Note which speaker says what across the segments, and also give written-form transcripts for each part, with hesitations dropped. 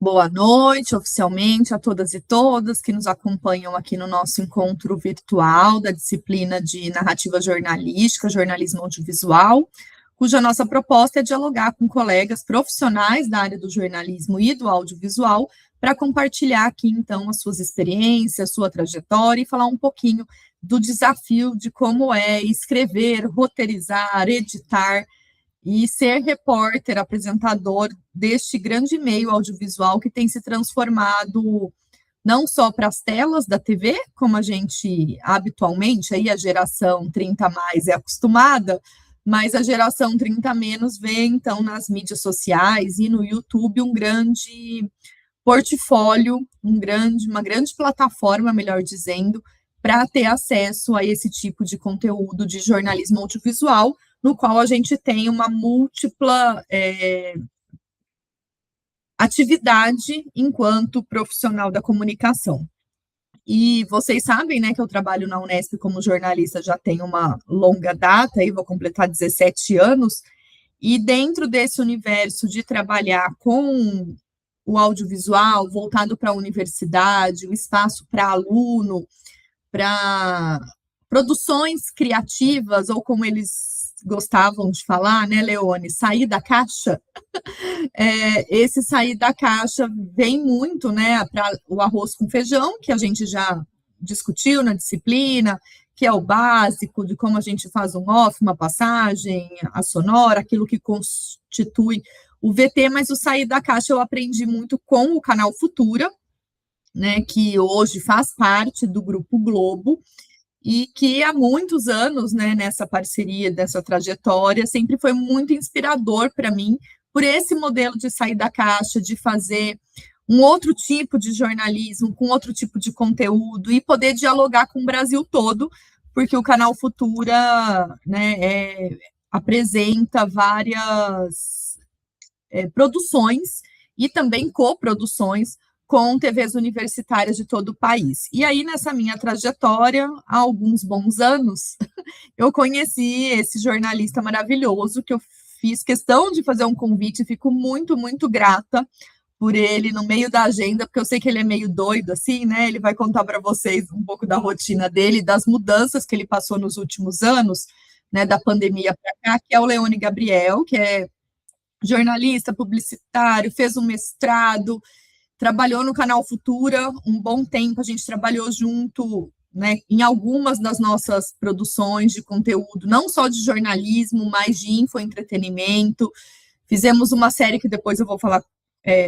Speaker 1: Boa noite, oficialmente, a todas e todas que nos acompanham aqui no nosso encontro virtual da disciplina de narrativa jornalística, jornalismo audiovisual, cuja nossa proposta é dialogar com colegas profissionais da área do jornalismo e do audiovisual para compartilhar aqui, então, as suas experiências, sua trajetória e falar um pouquinho do desafio de como é escrever, roteirizar, editar e ser repórter, apresentador deste grande meio audiovisual que tem se transformado não só para as telas da TV, como a gente habitualmente, aí a geração 30 mais é acostumada, mas a geração 30 menos vê, então, nas mídias sociais e no YouTube um grande portfólio, uma grande plataforma, melhor dizendo, para ter acesso a esse tipo de conteúdo de jornalismo audiovisual, no qual a gente tem uma múltipla atividade enquanto profissional da comunicação. E vocês sabem, né, que eu trabalho na Unesp como jornalista já tem uma longa data, aí vou completar 17 anos, e dentro desse universo de trabalhar com o audiovisual voltado para a universidade, o espaço para aluno, para produções criativas, ou como eles gostavam de falar, né, Leone, sair da caixa, esse sair da caixa vem muito, né, para o arroz com feijão, que a gente já discutiu na disciplina, que é o básico de como a gente faz um off, uma passagem, a sonora, aquilo que constitui o VT, mas o sair da caixa eu aprendi muito com o canal Futura, né, que hoje faz parte do Grupo Globo, e que há muitos anos, né, nessa parceria, dessa trajetória, sempre foi muito inspirador para mim, por esse modelo de sair da caixa, de fazer um outro tipo de jornalismo, com outro tipo de conteúdo, e poder dialogar com o Brasil todo, porque o canal Futura, né, apresenta várias produções e também coproduções com TVs universitárias de todo o país. E aí, nessa minha trajetória, há alguns bons anos, eu conheci esse jornalista maravilhoso, que eu fiz questão de fazer um convite, e fico muito, muito grata por ele no meio da agenda, porque eu sei que ele é meio doido, assim, né? Ele vai contar para vocês um pouco da rotina dele, das mudanças que ele passou nos últimos anos, né, da pandemia para cá, que é o Leone Gabriel, que é jornalista, publicitário, fez um mestrado, trabalhou no canal Futura um bom tempo, a gente trabalhou junto, né, em algumas das nossas produções de conteúdo, não só de jornalismo, mas de infoentretenimento. Fizemos uma série que depois eu vou falar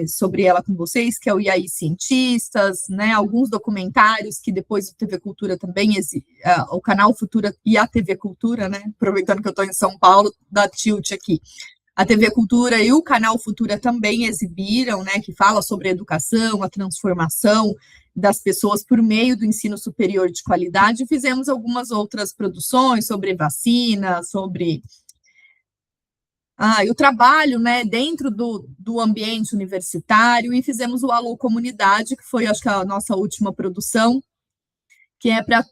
Speaker 1: sobre ela com vocês, que é o E aí Cientistas, né, alguns documentários que depois o TV Cultura também, o canal Futura e a TV Cultura, né, aproveitando que eu estou em São Paulo, da Tilt aqui. A TV Cultura e o canal Futura também exibiram, né, que fala sobre a educação, a transformação das pessoas por meio do ensino superior de qualidade. Fizemos algumas outras produções sobre vacina, sobre o trabalho, né, dentro do ambiente universitário, e fizemos o Alô Comunidade, que foi, acho que, a nossa última produção, que é para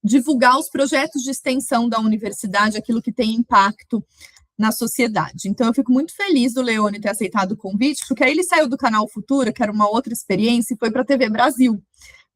Speaker 1: divulgar os projetos de extensão da universidade, aquilo que tem impacto na sociedade. Então, eu fico muito feliz do Leone ter aceitado o convite, porque aí ele saiu do canal Futura, que era uma outra experiência, e foi para a TV Brasil,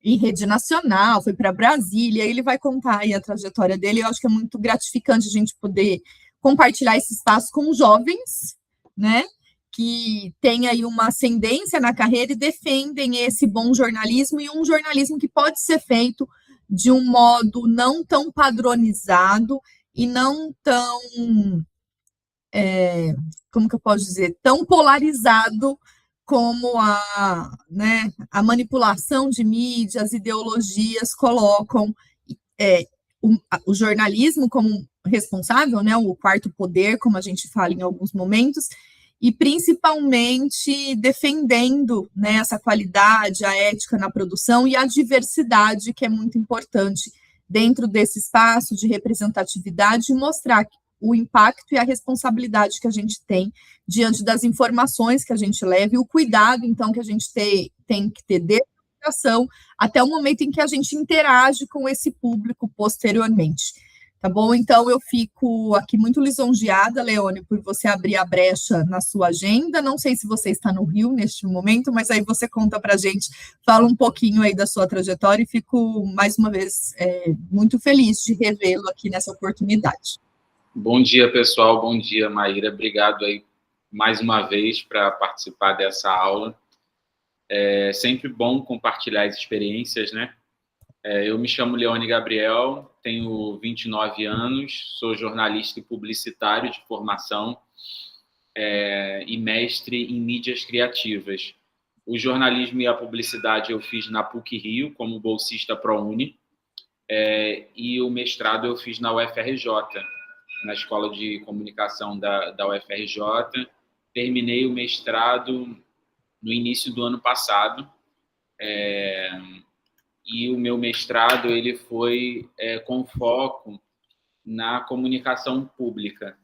Speaker 1: em rede nacional, foi para Brasília, e ele vai contar aí a trajetória dele. Eu acho que é muito gratificante a gente poder compartilhar esse espaço com jovens, né, que têm aí uma ascendência na carreira e defendem esse bom jornalismo, e um jornalismo que pode ser feito de um modo não tão padronizado e não tão como que eu posso dizer, tão polarizado como a manipulação de mídias, ideologias colocam o jornalismo como responsável, né, o quarto poder, como a gente fala em alguns momentos, e principalmente defendendo, né, essa qualidade, a ética na produção e a diversidade, que é muito importante dentro desse espaço de representatividade, e mostrar o impacto e a responsabilidade que a gente tem diante das informações que a gente leva, e o cuidado, então, que a gente tem que ter desde a educação até o momento em que a gente interage com esse público posteriormente. Tá bom? Então, eu fico aqui muito lisonjeada, Leone, por você abrir a brecha na sua agenda. Não sei se você está no Rio neste momento, mas aí você conta para a gente, fala um pouquinho aí da sua trajetória e fico, mais uma vez, muito feliz de revê-lo aqui nessa oportunidade.
Speaker 2: Bom dia, pessoal. Bom dia, Maíra. Obrigado aí mais uma vez para participar dessa aula. É sempre bom compartilhar as experiências, né? Eu me chamo Leone Gabriel, tenho 29 anos, sou jornalista e publicitário de formação e mestre em mídias criativas. O jornalismo e a publicidade eu fiz na PUC-Rio, como bolsista ProUni, e o mestrado eu fiz na UFRJ, na Escola de Comunicação da UFRJ. Terminei o mestrado no início do ano passado, e o meu mestrado ele foi com foco na comunicação pública,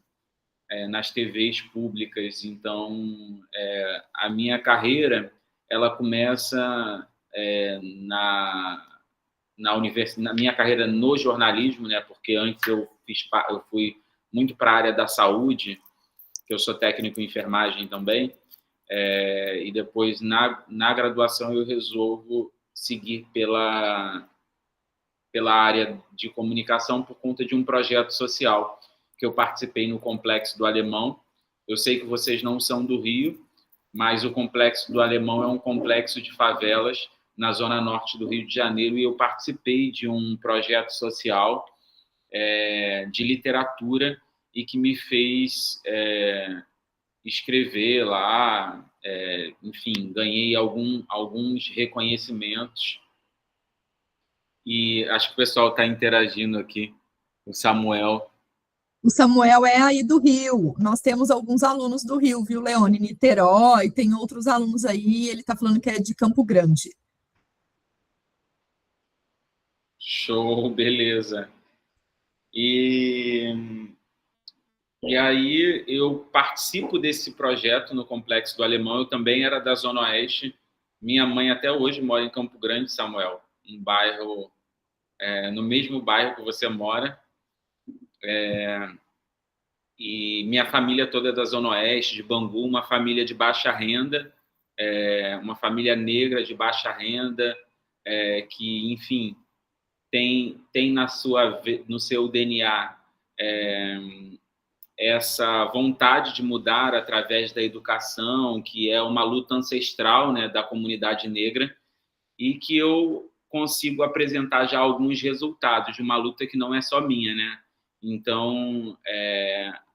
Speaker 2: nas TVs públicas. Então, a minha carreira ela começa na minha carreira no jornalismo, né? Porque antes eu fui muito para a área da saúde, que eu sou técnico em enfermagem também, e depois na graduação eu resolvo seguir pela área de comunicação por conta de um projeto social que eu participei no Complexo do Alemão. Eu sei que vocês não são do Rio, mas o Complexo do Alemão é um complexo de favelas na zona norte do Rio de Janeiro, e eu participei de um projeto social de literatura e que me fez escrever lá, enfim, ganhei alguns reconhecimentos. E acho que o pessoal está interagindo aqui, o Samuel.
Speaker 1: O Samuel é aí do Rio. Nós temos alguns alunos do Rio, viu, Leone? Niterói, tem outros alunos aí. Ele está falando que é de Campo Grande.
Speaker 2: Show, beleza. E aí eu participo desse projeto no Complexo do Alemão. Eu também era da Zona Oeste. Minha mãe até hoje mora em Campo Grande, Samuel, um bairro, no mesmo bairro que você mora. E minha família toda é da Zona Oeste, de Bangu, uma família de baixa renda, uma família negra de baixa renda, que, enfim, tem no seu DNA essa vontade de mudar através da educação, que é uma luta ancestral, né, da comunidade negra, e que eu consigo apresentar já alguns resultados de uma luta que não é só minha, né? Então,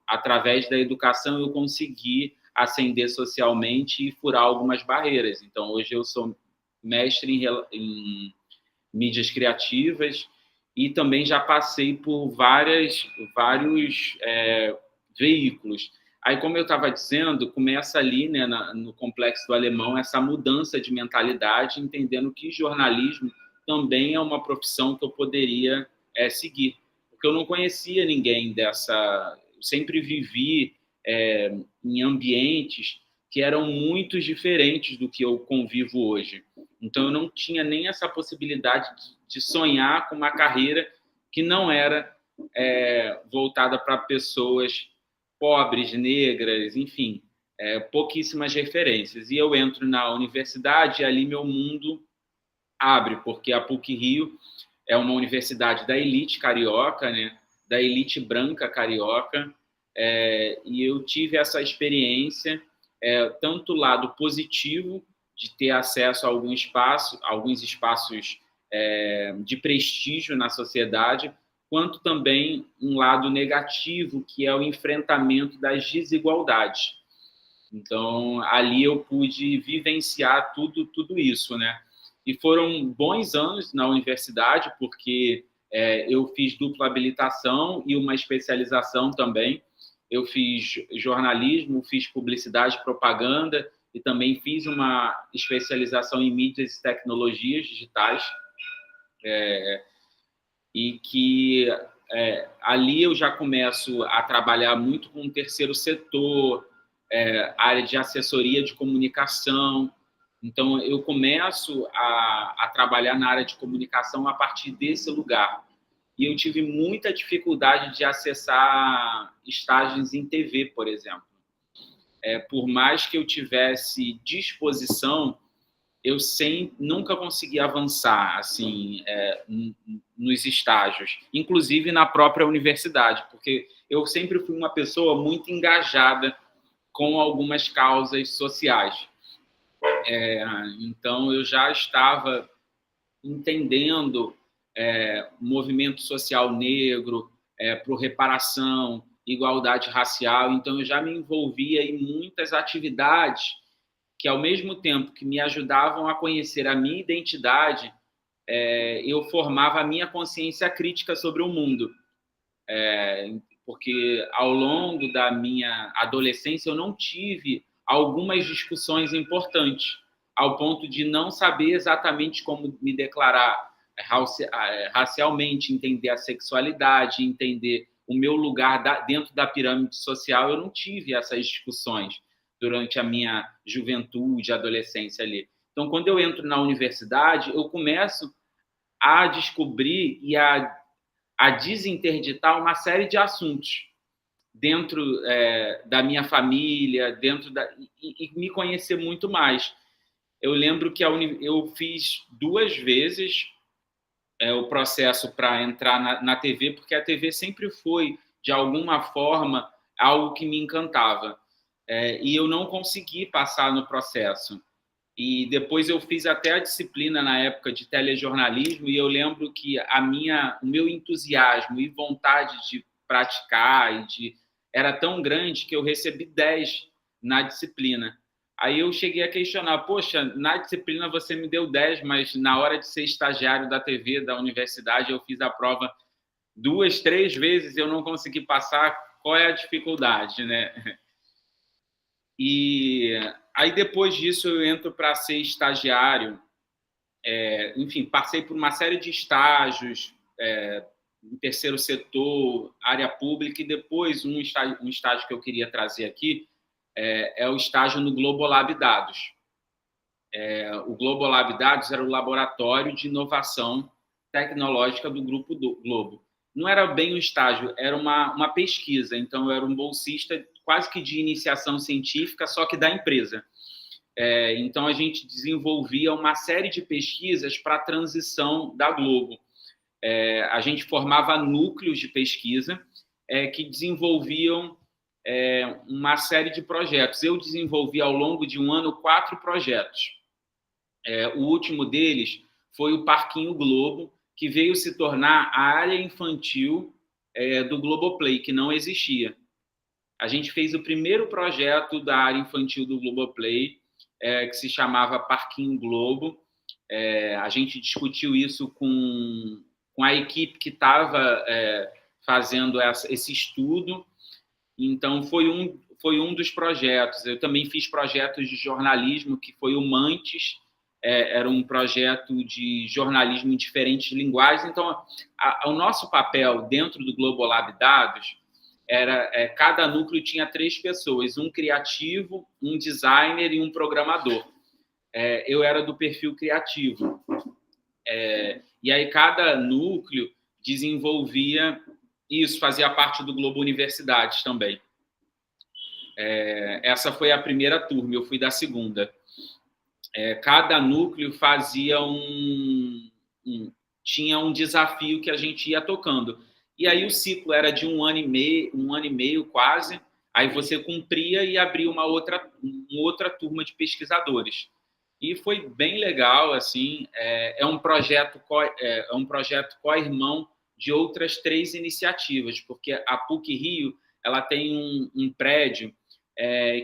Speaker 2: através da educação, eu consegui ascender socialmente e furar algumas barreiras. Então, hoje eu sou mestre em mídias criativas e também já passei por vários veículos. Aí, como eu estava dizendo, começa ali, né, no Complexo do Alemão, essa mudança de mentalidade, entendendo que jornalismo também é uma profissão que eu poderia seguir. Porque eu não conhecia ninguém dessa... Eu sempre vivi em ambientes que eram muito diferentes do que eu convivo hoje. Então, eu não tinha nem essa possibilidade de sonhar com uma carreira que não era voltada para pessoas pobres, negras, enfim, pouquíssimas referências. E eu entro na universidade e ali meu mundo abre, porque a PUC-Rio é uma universidade da elite carioca, né? Da elite branca carioca, e eu tive essa experiência, tanto o lado positivo de ter acesso a alguns espaços de prestígio na sociedade, quanto também um lado negativo, que é o enfrentamento das desigualdades. Então, ali eu pude vivenciar tudo isso, né? E foram bons anos na universidade, porque eu fiz dupla habilitação e uma especialização também. Eu fiz jornalismo, fiz publicidade e propaganda e também fiz uma especialização em mídias e tecnologias digitais. E que ali eu já começo a trabalhar muito com o terceiro setor, área de assessoria de comunicação. Então, eu começo a trabalhar na área de comunicação a partir desse lugar. e eu tive muita dificuldade de acessar estágios em TV, por exemplo. Por mais que eu tivesse disposição, eu nunca consegui avançar assim, nos estágios, inclusive na própria universidade, porque eu sempre fui uma pessoa muito engajada com algumas causas sociais. Então, eu já estava entendendo movimento social negro, por reparação, igualdade racial. Então, eu já me envolvia em muitas atividades que, ao mesmo tempo que me ajudavam a conhecer a minha identidade, eu formava a minha consciência crítica sobre o mundo. Porque, ao longo da minha adolescência, eu não tive algumas discussões importantes, ao ponto de não saber exatamente como me declarar racialmente, entender a sexualidade, entender o meu lugar dentro da pirâmide social. Eu não tive essas discussões durante a minha juventude, adolescência ali. Então, quando eu entro na universidade, eu começo a descobrir e a desinterditar uma série de assuntos dentro da minha família, e me conhecer muito mais. Eu lembro que eu fiz 2 vezes o processo para entrar na TV, porque a TV sempre foi, de alguma forma, algo que me encantava. E eu não consegui passar no processo. E depois eu fiz até a disciplina na época de telejornalismo, e eu lembro que o meu entusiasmo e vontade de praticar era tão grande que eu recebi 10 na disciplina. Aí eu cheguei a questionar: poxa, na disciplina você me deu 10, mas na hora de ser estagiário da TV, da universidade, eu fiz a prova 2, 3 vezes e eu não consegui passar. Qual é a dificuldade, né? E aí, depois disso, eu entro para ser estagiário. Enfim, passei por uma série de estágios, em terceiro setor, área pública, e depois um estágio que eu queria trazer aqui é o estágio no Globolab Dados. O Globolab Dados era o laboratório de inovação tecnológica do Grupo Globo. Não era bem um estágio, era uma pesquisa. Então, eu era um bolsista quase que de iniciação científica, só que da empresa. Então, a gente desenvolvia uma série de pesquisas para a transição da Globo. A gente formava núcleos de pesquisa que desenvolviam uma série de projetos. Eu desenvolvi, ao longo de um ano, 4 projetos. O último deles foi o Parquinho Globo, que veio se tornar a área infantil do Globoplay, que não existia. A gente fez o primeiro projeto da área infantil do Globoplay, que se chamava Parquinho Globo. A gente discutiu isso com a equipe que estava fazendo esse estudo. Então, foi um dos projetos. Eu também fiz projetos de jornalismo, que foi o Mantes. Era um projeto de jornalismo em diferentes linguagens. Então, o nosso papel dentro do Globolab Dados era cada núcleo tinha 3 pessoas: um criativo, um designer e um programador. Eu era do perfil criativo. E aí cada núcleo desenvolvia isso, fazia parte do Globo Universidades também. Essa foi a primeira turma, eu fui da segunda. Cada núcleo fazia tinha um desafio que a gente ia tocando. E aí o ciclo era de 1 ano e meio quase. Aí você cumpria e abria uma outra turma de pesquisadores. E foi bem legal, assim. É um projeto co-irmão de outras 3 iniciativas, porque a PUC-Rio ela tem um prédio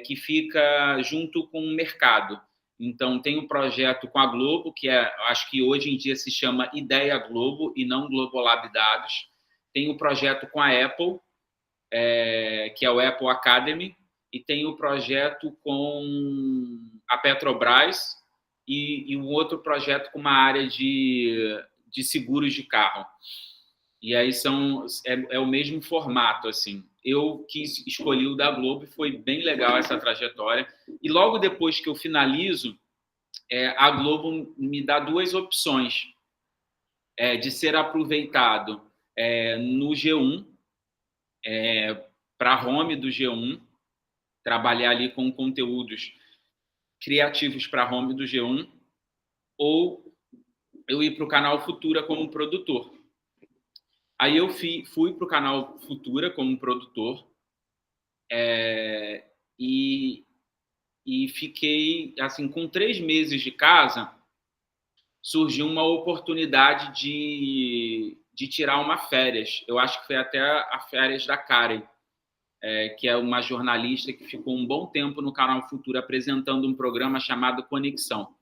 Speaker 2: que fica junto com o mercado. Então, tem um projeto com a Globo, que acho que hoje em dia se chama Ideia Globo e não Globolab Dados. Tem o projeto com a Apple, que é o Apple Academy, e tem o projeto com a Petrobras e um outro projeto com uma área de seguros de carro. E aí é o mesmo formato, assim. Eu escolhi o da Globo e foi bem legal essa trajetória. E logo depois que eu finalizo, a Globo me dá 2 opções de ser aproveitado no G1, para a home do G1, trabalhar ali com conteúdos criativos para a home do G1, ou eu ir para o canal Futura como produtor. Aí eu fui para o canal Futura como produtor, e fiquei, assim, com 3 meses de casa, surgiu uma oportunidade de tirar uma férias. Eu acho que foi até a férias da Karen, que é uma jornalista que ficou um bom tempo no canal Futura apresentando um programa chamado Conexão.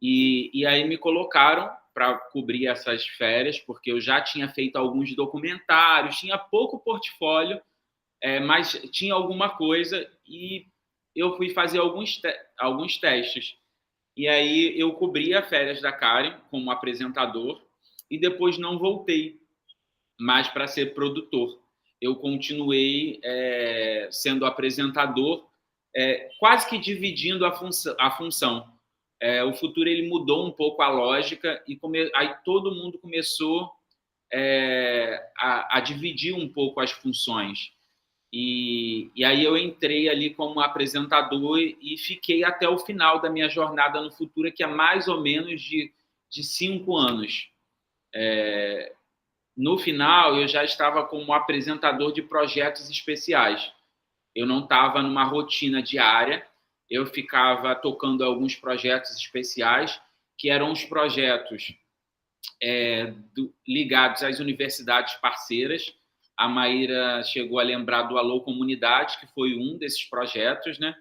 Speaker 2: E aí me colocaram para cobrir essas férias, porque eu já tinha feito alguns documentários, tinha pouco portfólio, mas tinha alguma coisa, e eu fui fazer alguns testes. E aí eu cobri as férias da Karen como apresentador, e depois não voltei mais para ser produtor. Eu continuei sendo apresentador, quase que dividindo a função. O Futuro ele mudou um pouco a lógica, e aí todo mundo começou a dividir um pouco as funções. E aí eu entrei ali como apresentador e fiquei até o final da minha jornada no Futuro, que é mais ou menos de 5 anos. No final, eu já estava como apresentador de projetos especiais. Eu não estava numa rotina diária, eu ficava tocando alguns projetos especiais, que eram os projetos ligados às universidades parceiras. A Maíra chegou a lembrar do Alô Comunidade, que foi um desses projetos, né?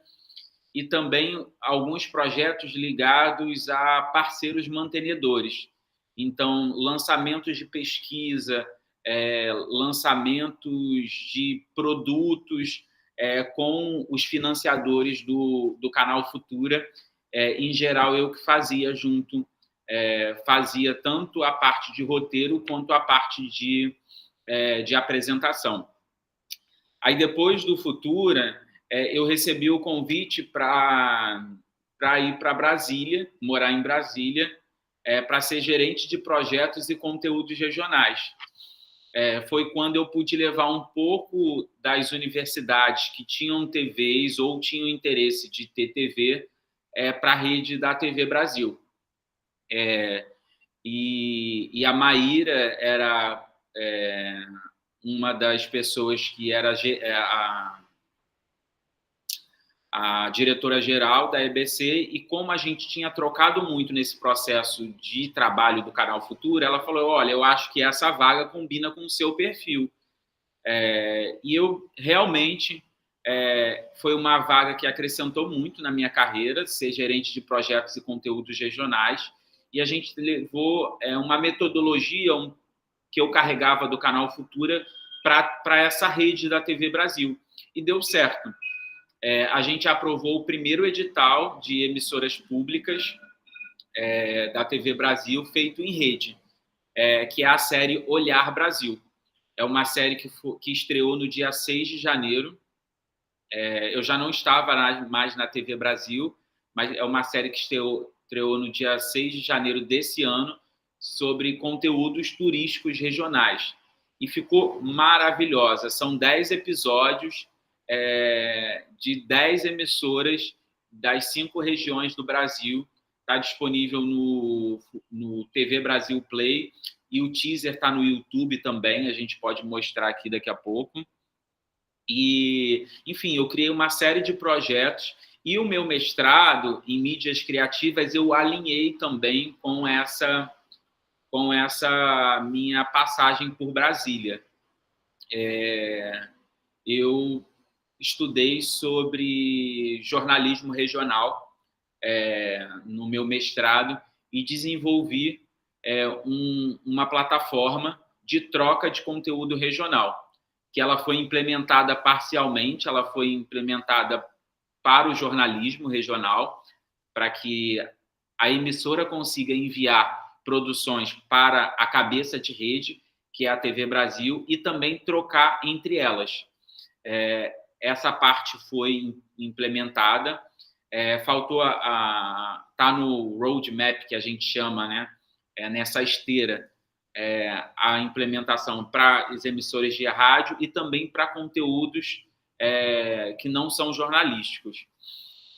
Speaker 2: E também alguns projetos ligados a parceiros mantenedores. Então, lançamentos de pesquisa, lançamentos de produtos com os financiadores do canal Futura. Em geral, eu que fazia junto, fazia tanto a parte de roteiro quanto a parte de apresentação. Aí, depois do Futura, eu recebi o convite para ir para Brasília, morar em Brasília, para ser gerente de projetos e conteúdos regionais. Foi quando eu pude levar um pouco das universidades que tinham TVs ou tinham interesse de ter TV para a rede da TV Brasil. E a Maíra era uma das pessoas que era a diretora-geral da EBC, e como a gente tinha trocado muito nesse processo de trabalho do Canal Futuro, ela falou, olha, eu acho que essa vaga combina com o seu perfil. E eu realmente foi uma vaga que acrescentou muito na minha carreira, ser gerente de projetos e conteúdos regionais, e a gente levou uma metodologia que eu carregava do Canal Futura para essa rede da TV Brasil, e deu certo. A gente aprovou o primeiro edital de emissoras públicas da TV Brasil feito em rede, que é a série Olhar Brasil. É uma série que estreou no dia 6 de janeiro. Eu já não estava mais na TV Brasil, mas é uma série que estreou no dia 6 de janeiro desse ano, sobre conteúdos turísticos regionais. E ficou maravilhosa. São 10 episódios de 10 emissoras das 5 regiões do Brasil. Está disponível no TV Brasil Play, e o teaser está no YouTube também, a gente pode mostrar aqui daqui a pouco. E, enfim, eu criei uma série de projetos, e o meu mestrado em mídias criativas eu alinhei também com essa minha passagem por Brasília. Eu estudei sobre jornalismo regional no meu mestrado, e desenvolvi uma plataforma de troca de conteúdo regional, que ela foi implementada parcialmente, ela foi implementada para o jornalismo regional, para que a emissora consiga enviar produções para a cabeça de rede, que é a TV Brasil, e também trocar entre elas. Essa parte foi implementada. Faltou tá no roadmap, que a gente chama, né? Nessa esteira, a implementação para as emissoras de rádio e também para conteúdos que não são jornalísticos.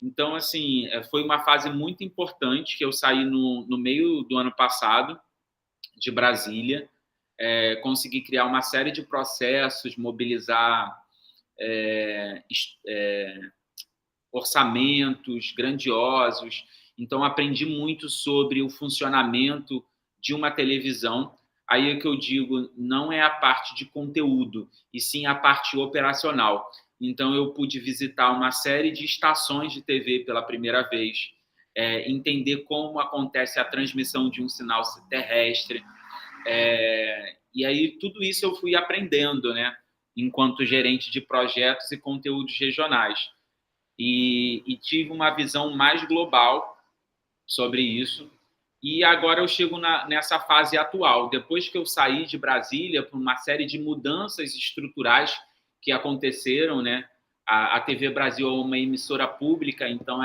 Speaker 2: Então, assim, foi uma fase muito importante que eu saí no meio do ano passado, de Brasília, consegui criar uma série de processos, mobilizar orçamentos grandiosos. Então, aprendi muito sobre o funcionamento de uma televisão. Aí é que eu digo, não é a parte de conteúdo, e sim a parte operacional. Então, eu pude visitar uma série de estações de TV pela primeira vez, entender como acontece a transmissão de um sinal terrestre. E aí, tudo isso eu fui aprendendo, né, enquanto gerente de projetos e conteúdos regionais. E tive uma visão mais global sobre isso. E agora eu chego nessa fase atual. Depois que eu saí de Brasília por uma série de mudanças estruturais que aconteceram, né? A TV Brasil é uma emissora pública, então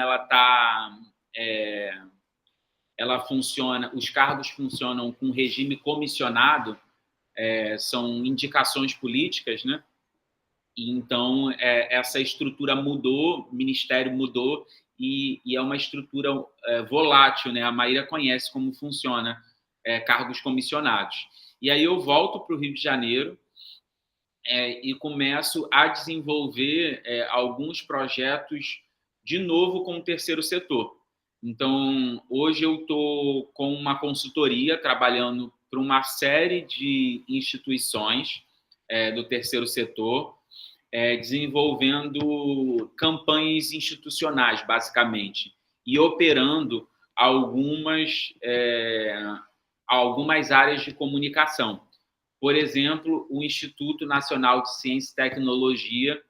Speaker 2: ela funciona, os cargos funcionam com regime comissionado, são indicações políticas, né? E então, essa estrutura mudou, o ministério mudou, e é uma estrutura volátil, né? A Maíra conhece como funciona cargos comissionados. E aí eu volto para o Rio de Janeiro e começo a desenvolver alguns projetos de novo com o terceiro setor. Então, hoje eu estou com uma consultoria trabalhando para uma série de instituições do terceiro setor, desenvolvendo campanhas institucionais, basicamente, e operando algumas áreas de comunicação. Por exemplo, o Instituto Nacional de Ciência e Tecnologia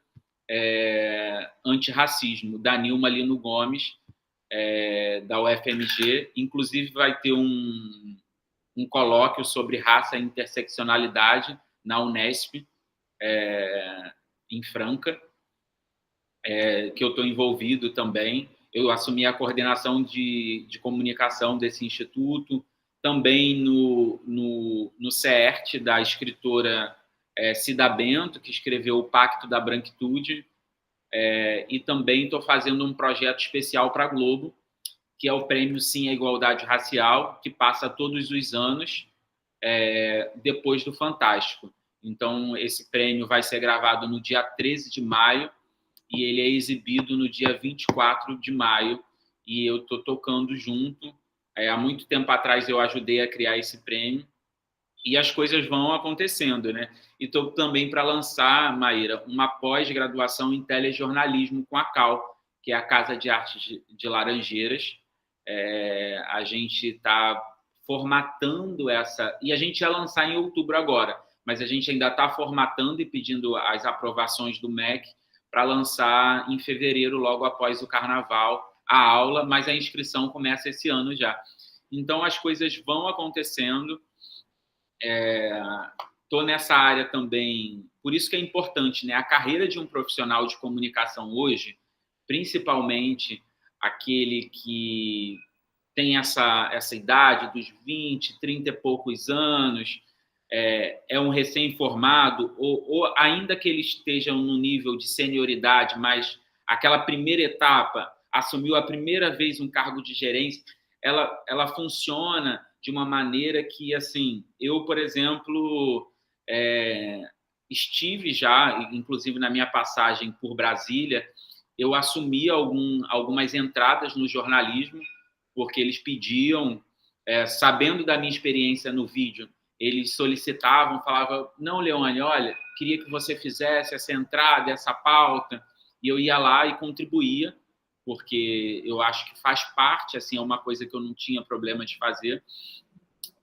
Speaker 2: Antirracismo, da Nilma Lino Gomes, da UFMG. Inclusive, vai ter um colóquio sobre raça e interseccionalidade na Unesp, em Franca, que eu estou envolvido também. Eu assumi a coordenação de comunicação desse instituto, também no CERT, da escritora Cida Bento, que escreveu O Pacto da Branquitude, e também estou fazendo um projeto especial para a Globo, que é o Prêmio Sim à Igualdade Racial, que passa todos os anos, depois do Fantástico. Então, esse prêmio vai ser gravado no dia 13 de maio e ele é exibido no dia 24 de maio. E eu estou tocando junto. Há muito tempo atrás eu ajudei a criar esse prêmio e as coisas vão acontecendo, né? E estou também para lançar, Maíra, uma pós-graduação em telejornalismo com a CAL, que é a Casa de Artes de Laranjeiras. A gente está formatando essa... E a gente ia lançar em outubro agora, mas a gente ainda está formatando e pedindo as aprovações do MEC para lançar em fevereiro, logo após o Carnaval, a aula, mas a inscrição começa esse ano já. Então, as coisas vão acontecendo. Estou nessa área também, por isso que é importante, né? A carreira de um profissional de comunicação hoje, principalmente aquele que tem essa idade dos 20, 30 e poucos anos, é um recém-formado, ou ainda que ele esteja no nível de senioridade, mas aquela primeira etapa, assumiu a primeira vez um cargo de gerência, ela funciona de uma maneira que, assim, eu, por exemplo, estive já, inclusive na minha passagem por Brasília, eu assumi algumas entradas no jornalismo, porque eles pediam, sabendo da minha experiência no vídeo, eles solicitavam, falavam, não, Leone, olha, queria que você fizesse essa entrada, essa pauta, e eu ia lá e contribuía, porque eu acho que faz parte, assim, é uma coisa que eu não tinha problema de fazer,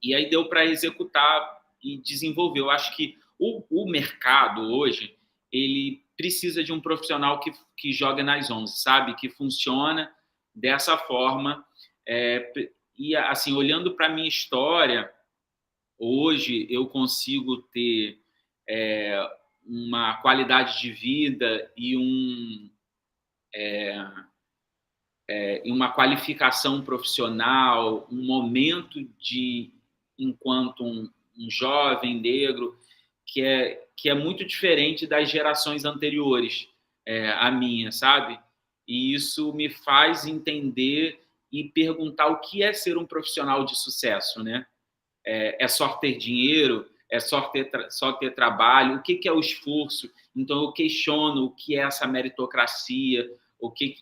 Speaker 2: e aí deu para executar e desenvolver. Eu acho que o mercado hoje, ele precisa de um profissional que joga nas 11, sabe? Que funciona dessa forma. E, assim, olhando para a minha história, hoje eu consigo ter uma qualidade de vida e uma qualificação profissional, um momento enquanto um jovem negro que é muito diferente das gerações anteriores à minha, sabe? E isso me faz entender e perguntar o que é ser um profissional de sucesso, né? É só ter dinheiro? É só ter trabalho? O que é o esforço? Então, eu questiono o que é essa meritocracia.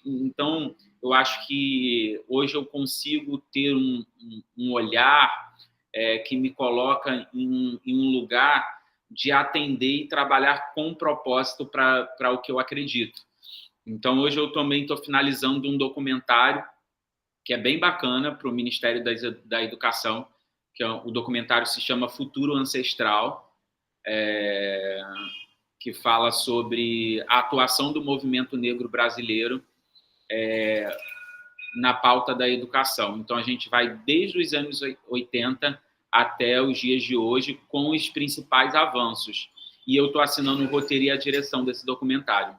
Speaker 2: Então, eu acho que hoje eu consigo ter um olhar que me coloca em um lugar de atender e trabalhar com propósito para o que eu acredito. Então, hoje eu também estou finalizando um documentário que é bem bacana para o Ministério da Educação, que o documentário se chama Futuro Ancestral, que fala sobre a atuação do movimento negro brasileiro na pauta da educação. Então, a gente vai desde os anos 80 até os dias de hoje com os principais avanços. E eu estou assinando o roteiro e a direção desse documentário.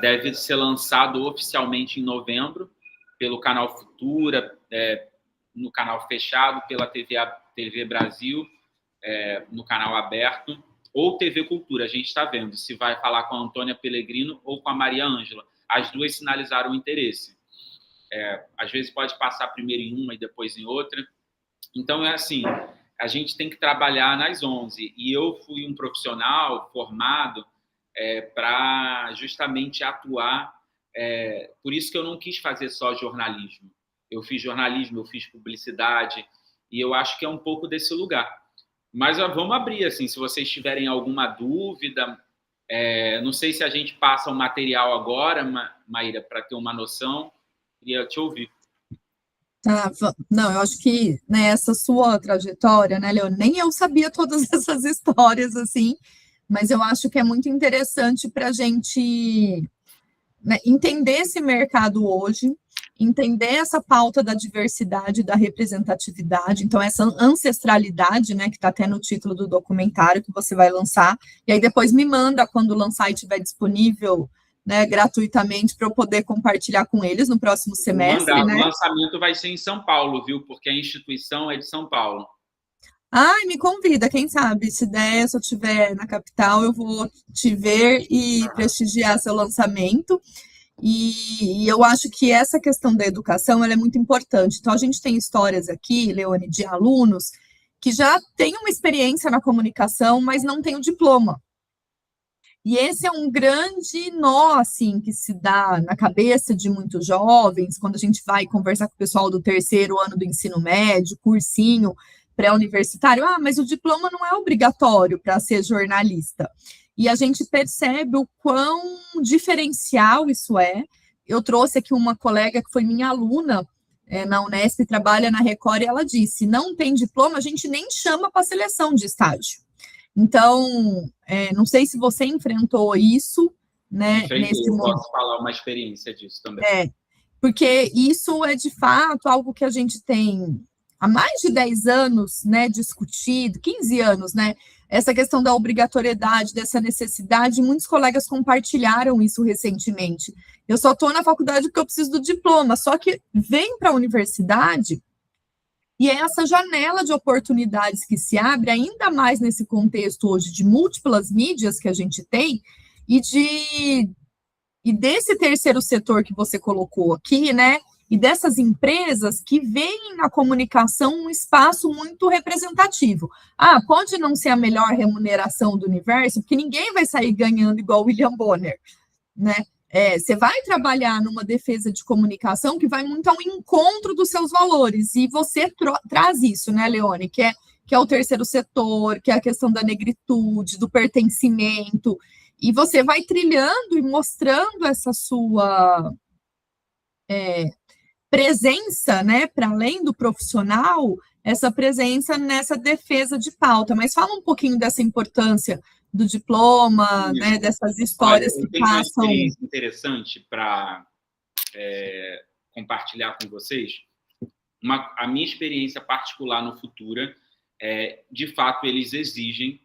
Speaker 2: Deve ser lançado oficialmente em novembro pelo canal Futura, no canal fechado, pela TV Brasil, no canal aberto, ou TV Cultura. A gente está vendo se vai falar com a Antônia Pellegrino ou com a Maria Ângela. As duas sinalizaram o interesse. Às vezes pode passar primeiro em uma e depois em outra. Então, assim, a gente tem que trabalhar nas 11. E eu fui um profissional formado para justamente atuar. Por isso que eu não quis fazer só jornalismo. Eu fiz jornalismo, eu fiz publicidade, e eu acho que é um pouco desse lugar. Mas vamos abrir, assim, se vocês tiverem alguma dúvida. Não sei se a gente passa o material agora, Maíra, para ter uma noção. Queria te ouvir.
Speaker 1: Não, eu acho que nessa sua trajetória, né, Leone, nem eu sabia todas essas histórias, assim, mas eu acho que é muito interessante para a gente, né, entender esse mercado hoje, entender essa pauta da diversidade, da representatividade, então essa ancestralidade, né, que está até no título do documentário que você vai lançar, e aí depois me manda quando lançar e estiver disponível, né, gratuitamente para eu poder compartilhar com eles no próximo semestre, né?
Speaker 2: O lançamento vai ser em São Paulo, viu? Porque a instituição é de São Paulo.
Speaker 1: Ai, me convida, quem sabe, se der, se eu estiver na capital, eu vou te ver e prestigiar seu lançamento. E eu acho que essa questão da educação ela é muito importante. Então, a gente tem histórias aqui, Leone, de alunos que já têm uma experiência na comunicação, mas não têm o diploma. E esse é um grande nó, assim, que se dá na cabeça de muitos jovens, quando a gente vai conversar com o pessoal do terceiro ano do ensino médio, cursinho pré-universitário. Mas o diploma não é obrigatório para ser jornalista. E a gente percebe o quão diferencial isso é. Eu trouxe aqui uma colega que foi minha aluna na Unesp, trabalha na Record, e ela disse, não tem diploma, a gente nem chama para seleção de estágio. Então, não sei se você enfrentou isso, né?
Speaker 2: Eu posso falar uma experiência disso também.
Speaker 1: Porque isso é, de fato, algo que a gente tem há mais de 10 anos, né, discutido, 15 anos, né? Essa questão da obrigatoriedade, dessa necessidade, muitos colegas compartilharam isso recentemente. Eu só estou na faculdade porque eu preciso do diploma, só que vem para a universidade e é essa janela de oportunidades que se abre, ainda mais nesse contexto hoje de múltiplas mídias que a gente tem, e desse terceiro setor que você colocou aqui, né? E dessas empresas que veem na comunicação um espaço muito representativo. Pode não ser a melhor remuneração do universo, porque ninguém vai sair ganhando igual o William Bonner, né? Você vai trabalhar numa defesa de comunicação que vai muito ao encontro dos seus valores, e você traz isso, né, Leone, que é o terceiro setor, que é a questão da negritude, do pertencimento, e você vai trilhando e mostrando essa sua presença, né, para além do profissional, essa presença nessa defesa de pauta. Mas fala um pouquinho dessa importância do diploma, né, dessas histórias que passam.
Speaker 2: Uma experiência interessante para compartilhar com vocês. A minha experiência particular no Futura, de fato, eles exigem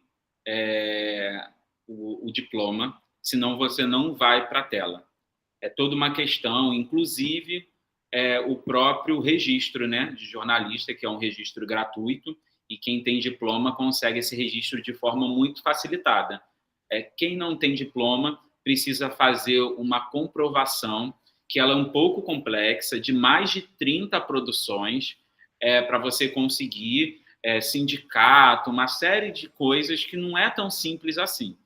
Speaker 2: o diploma, senão você não vai para a tela. É toda uma questão, inclusive o próprio registro, né, de jornalista, que é um registro gratuito, e quem tem diploma consegue esse registro de forma muito facilitada. Quem não tem diploma precisa fazer uma comprovação, que ela é um pouco complexa, de mais de 30 produções, para você conseguir sindicato, uma série de coisas que não é tão simples assim.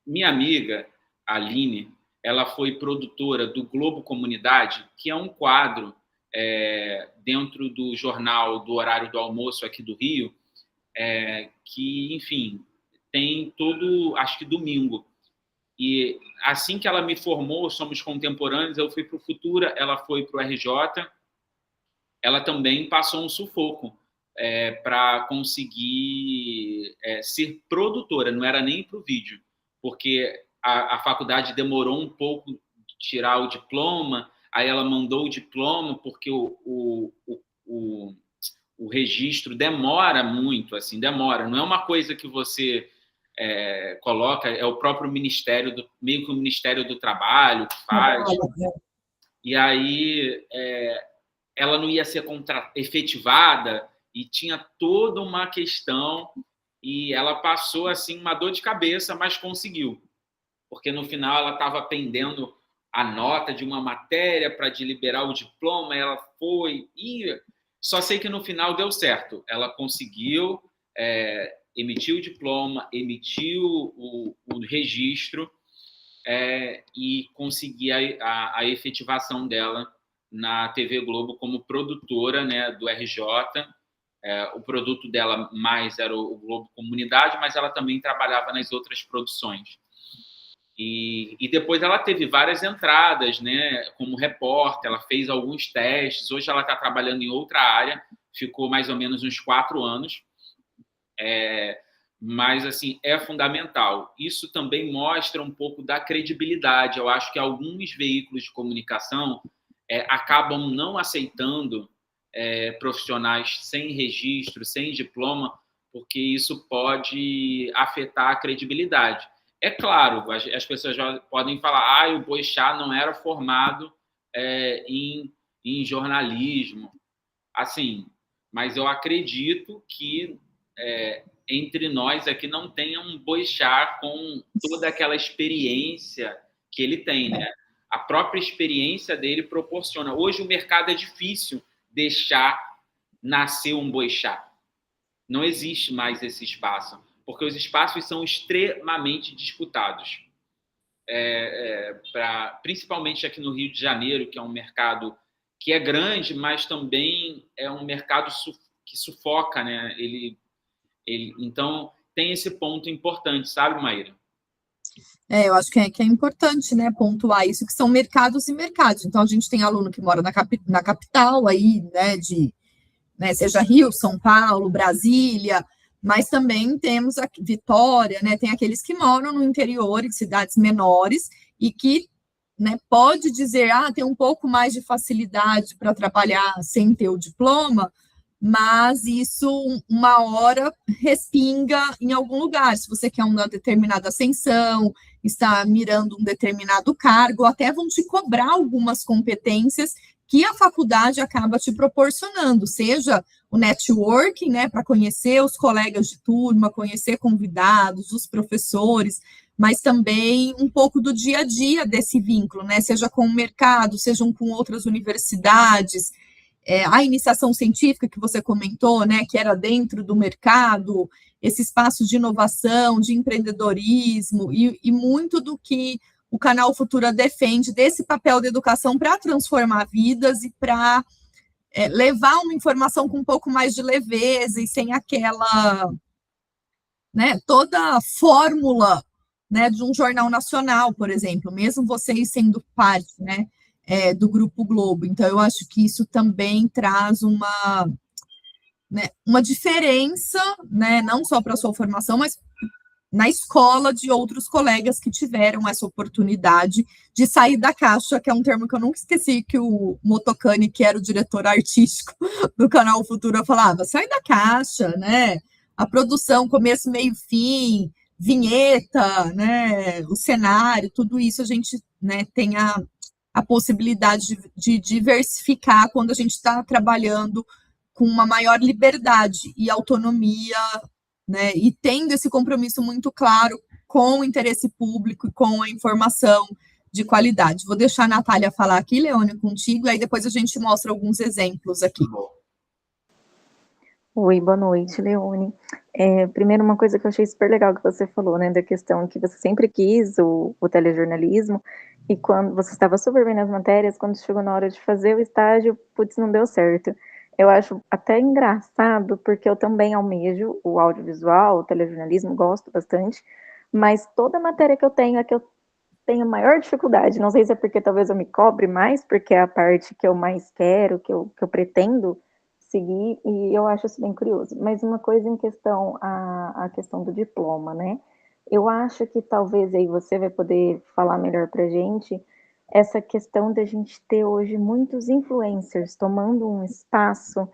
Speaker 2: Minha amiga, Aline, ela foi produtora do Globo Comunidade, que é um quadro dentro do jornal do horário do almoço aqui do Rio, que, enfim, tem todo, acho que domingo. E assim que ela me formou, somos contemporâneos, eu fui para o Futura, ela foi para o RJ, ela também passou um sufoco para conseguir ser produtora, não era nem para o vídeo, porque a faculdade demorou um pouco de tirar o diploma, aí ela mandou o diploma, porque o registro demora muito, assim, demora, não é uma coisa que você coloca, é o próprio Ministério, meio que o Ministério do Trabalho que faz, e aí ela não ia ser efetivada, e tinha toda uma questão, e ela passou assim uma dor de cabeça, mas conseguiu, porque no final ela estava pendendo a nota de uma matéria para liberar o diploma, ela foi, e só sei que no final deu certo, ela conseguiu, emitiu o diploma, emitiu o registro, e conseguir a efetivação dela na TV Globo como produtora, né, do RJ. O produto dela mais era o Globo Comunidade, mas ela também trabalhava nas outras produções. E depois ela teve várias entradas, né, como repórter, ela fez alguns testes, hoje ela está trabalhando em outra área, ficou mais ou menos uns 4 anos, mas assim, é fundamental. Isso também mostra um pouco da credibilidade. Eu acho que alguns veículos de comunicação acabam não aceitando profissionais sem registro, sem diploma, porque isso pode afetar a credibilidade. É claro, as pessoas já podem falar, o Boixá não era formado em jornalismo, assim, mas eu acredito que entre nós aqui não tenha um Boixá com toda aquela experiência que ele tem, né? A própria experiência dele proporciona. Hoje o mercado é difícil deixar nascer um Boixá. Não existe mais esse espaço, porque os espaços são extremamente disputados. Principalmente aqui no Rio de Janeiro, que é um mercado que é grande, mas também é um mercado que sufoca, né? Então, tem esse ponto importante, sabe, Maíra?
Speaker 1: Eu acho que é importante, né, pontuar isso, que são mercados e mercados. Então, a gente tem aluno que mora na capital, aí, né, seja Rio, São Paulo, Brasília, mas também temos aqui Vitória, né, tem aqueles que moram no interior, em cidades menores, e que, né, pode dizer, tem um pouco mais de facilidade para trabalhar sem ter o diploma, mas isso, uma hora, respinga em algum lugar. Se você quer uma determinada ascensão, está mirando um determinado cargo, até vão te cobrar algumas competências que a faculdade acaba te proporcionando, seja o networking, né, para conhecer os colegas de turma, conhecer convidados, os professores, mas também um pouco do dia a dia desse vínculo, né, seja com o mercado, sejam com outras universidades, a iniciação científica que você comentou, né, que era dentro do mercado, esse espaço de inovação, de empreendedorismo, e muito do que o Canal Futura defende desse papel da educação para transformar vidas e para levar uma informação com um pouco mais de leveza e sem aquela, né, toda a fórmula, né, de um jornal nacional, por exemplo, mesmo vocês sendo parte, né, do Grupo Globo. Então, eu acho que isso também traz uma diferença, né, não só para a sua formação, mas na escola de outros colegas que tiveram essa oportunidade de sair da caixa, que é um termo que eu nunca esqueci, que o Motocani, que era o diretor artístico do Canal Futura, falava, sai da caixa, né? A produção, começo, meio, fim, vinheta, né? O cenário, tudo isso a gente, né, tem a possibilidade de diversificar quando a gente está trabalhando com uma maior liberdade e autonomia, né, e tendo esse compromisso muito claro com o interesse público e com a informação de qualidade. Vou deixar a Natália falar aqui, Leone, contigo, e aí depois a gente mostra alguns exemplos aqui.
Speaker 3: Oi, boa noite, Leone. Primeiro, uma coisa que eu achei super legal que você falou, né, da questão que você sempre quis o telejornalismo, e quando você estava super bem nas matérias, quando chegou na hora de fazer o estágio, putz, não deu certo. Eu acho até engraçado, porque eu também almejo o audiovisual, o telejornalismo, gosto bastante, mas toda matéria que eu tenho é que eu tenho maior dificuldade. Não sei se é porque talvez eu me cobre mais, porque é a parte que eu mais quero, que eu pretendo seguir, e eu acho isso bem curioso. Mas uma coisa em questão, a questão do diploma, né? Eu acho que talvez aí você vai poder falar melhor pra gente essa questão da gente ter hoje muitos influencers tomando um espaço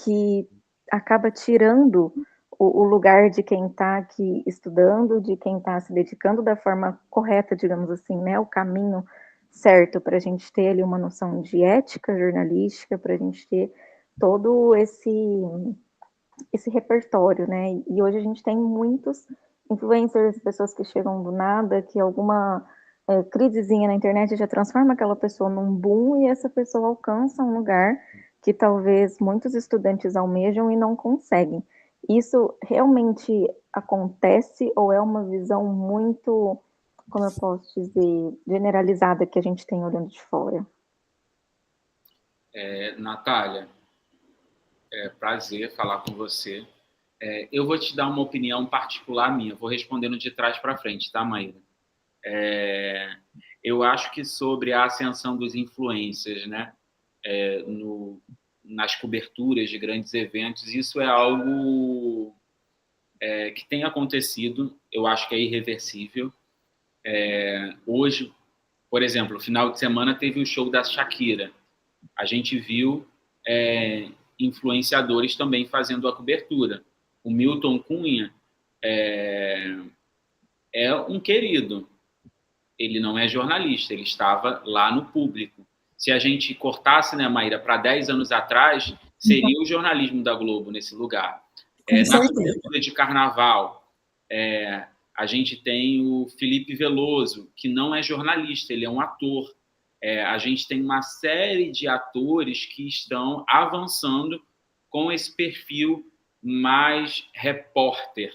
Speaker 3: que acaba tirando o lugar de quem está aqui estudando, de quem está se dedicando da forma correta, digamos assim, né? O caminho certo para a gente ter ali uma noção de ética jornalística, para a gente ter todo esse repertório, né? E hoje a gente tem muitos influencers, pessoas que chegam do nada, que alguma crisezinha na internet já transforma aquela pessoa num boom, e essa pessoa alcança um lugar que talvez muitos estudantes almejam e não conseguem. Isso realmente acontece ou é uma visão muito, como eu posso dizer, generalizada que a gente tem olhando de fora?
Speaker 2: Natália, prazer falar com você. Eu vou te dar uma opinião particular minha, vou respondendo de trás para frente, tá, Maíra? Eu acho que sobre a ascensão dos influencers, né, nas coberturas de grandes eventos, isso é algo que tem acontecido, eu acho que é irreversível. Hoje, por exemplo, no final de semana teve o show da Shakira. A gente viu influenciadores também fazendo a cobertura. O Milton Cunha é um querido. Ele não é jornalista, ele estava lá no público. Se a gente cortasse, né, Maíra, para 10 anos atrás, seria o jornalismo da Globo nesse lugar. Na cobertura de carnaval, a gente tem o Felipe Veloso, que não é jornalista, ele é um ator. A gente tem uma série de atores que estão avançando com esse perfil mais repórter.